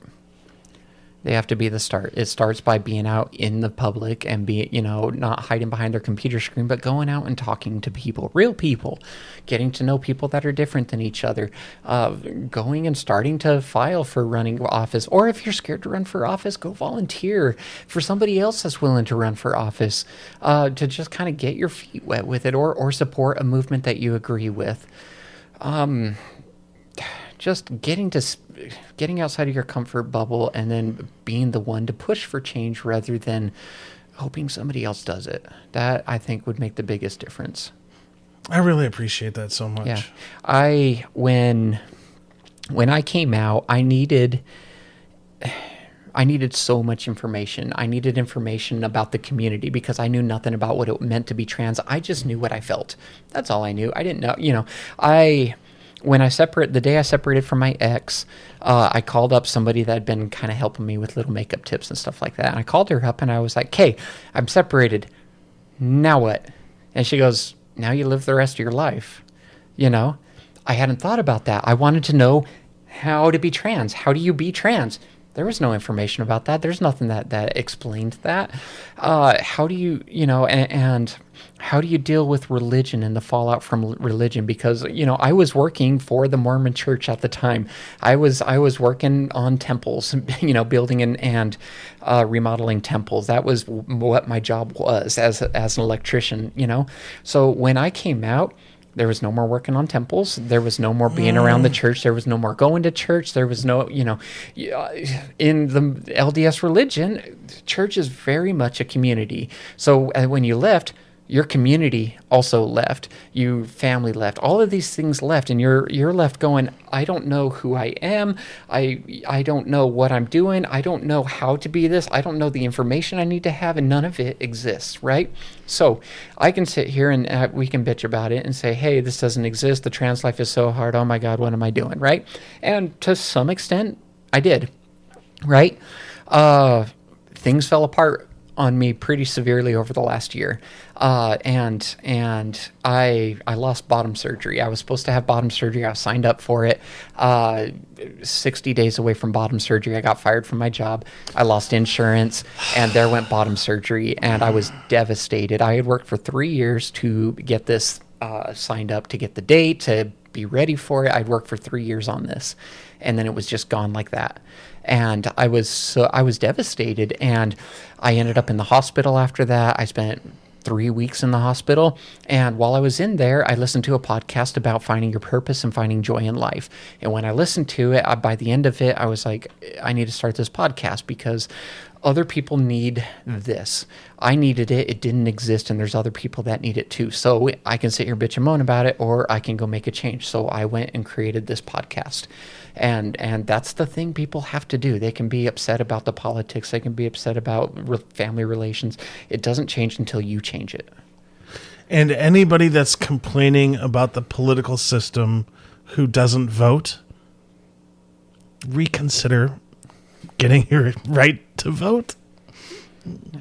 They have to be the start. It starts by being out in the public and not hiding behind their computer screen, but going out and talking to people, real people, getting to know people that are different than each other, going and starting to file for running office. Or if you're scared to run for office, go volunteer for somebody else that's willing to run for office, to just kind of get your feet wet with it or support a movement that you agree with. Just getting outside of your comfort bubble and then being the one to push for change rather than hoping somebody else does it. That, I think, would make the biggest difference. I really appreciate that so much. Yeah. When I came out, I needed so much information. I needed information about the community because I knew nothing about what it meant to be trans. I just knew what I felt. That's all I knew. I didn't know, the day I separated from my ex, I called up somebody that had been kind of helping me with little makeup tips and stuff like that. And I called her up and I was like, "Hey, I'm separated. Now what?" And she goes, "Now you live the rest of your life." I hadn't thought about that. I wanted to know how to be trans. How do you be trans? There was no information about that. There's nothing that explained that. How do you, and how do you deal with religion and the fallout from religion? Because, I was working for the Mormon church at the time. I was working on temples, building and remodeling temples. That was what my job was as an electrician, So when I came out, there was no more working on temples. There was no more being around the church. There was no more going to church. There was no, in the LDS religion, church is very much a community. So when you left, your community also left, your family left, all of these things left, and you're left going, I don't know who I am, I don't know what I'm doing, I don't know how to be this, I don't know the information I need to have, and none of it exists, right? So I can sit here and we can bitch about it and say, hey, this doesn't exist, the trans life is so hard, oh my God, what am I doing, right? And to some extent, I did, right? Things fell apart on me pretty severely over the last year. And I lost bottom surgery. I was supposed to have bottom surgery. I signed up for it. 60 days away from bottom surgery, I got fired from my job. I lost insurance, and there went bottom surgery, and I was devastated. I had worked for 3 years to get this signed up, to get the date, to be ready for it. I'd worked for 3 years on this, and then it was just gone like that. And I was devastated, and I ended up in the hospital after that. I spent 3 weeks in the hospital, and while I was in there, I listened to a podcast about finding your purpose and finding joy in life. And when I listened to it, by the end of it, I was like, I need to start this podcast because other people need this. I needed it. It didn't exist, and there's other people that need it too. So I can sit here bitch and moan about it, or I can go make a change. So I went and created this podcast. And that's the thing people have to do. They can be upset about the politics. They can be upset about family relations. It doesn't change until you change it. And anybody that's complaining about the political system who doesn't vote, reconsider getting your right to vote.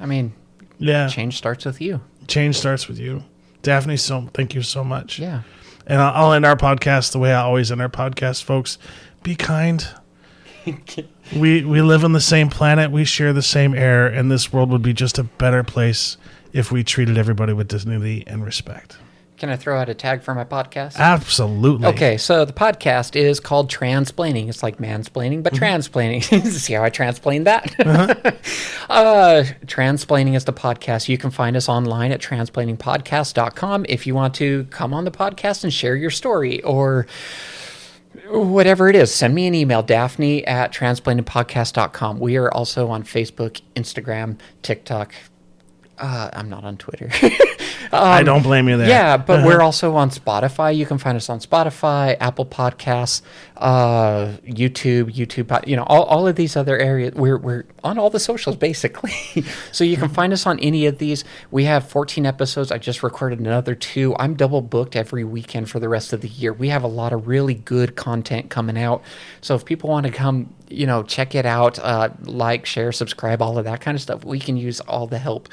I mean, yeah, change starts with you. Change starts with you. Daphne, thank you so much. Yeah. And I'll end our podcast the way I always end our podcast, folks. Be kind. We live on the same planet. We share the same air, and this world would be just a better place if we treated everybody with dignity and respect. Can I throw out a tag for my podcast? Absolutely. Okay, so the podcast is called Transplaining. It's like mansplaining, but transplaining. See how I transplained that? Transplaining is the podcast. You can find us online at transplainingpodcast.com if you want to come on the podcast and share your story or whatever it is. Send me an email, Daphne at transplainingpodcast.com. We are also on Facebook, Instagram, TikTok. I'm not on Twitter. I don't blame you there. Yeah, but we're also on Spotify. You can find us on Spotify, Apple Podcasts, YouTube, all of these other areas. We're on all the socials, basically. So you can find us on any of these. We have 14 episodes. I just recorded another 2. I'm double booked every weekend for the rest of the year. We have a lot of really good content coming out. So if people want to come, check it out, like, share, subscribe, all of that kind of stuff, we can use all the help.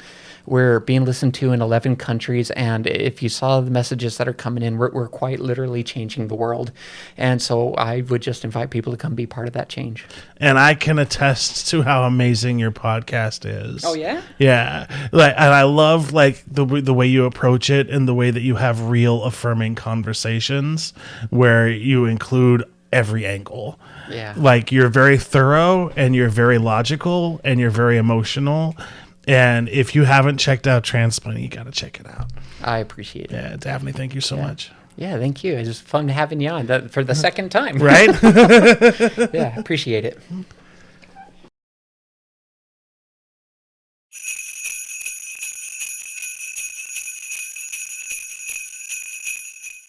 We're being listened to in 11 countries, and if you saw the messages that are coming in, we're quite literally changing the world. And so I would just invite people to come be part of that change. And I can attest to how amazing your podcast is. Oh, yeah? Yeah. And I love the way you approach it and the way that you have real affirming conversations where you include every angle. Yeah. You're very thorough, and you're very logical, and you're very emotional. And if you haven't checked out Transplaining, you got to check it out. I appreciate it. Yeah, Daphne, thank you so much. Yeah, thank you. It was fun having you on for the second time. Right? Yeah, appreciate it.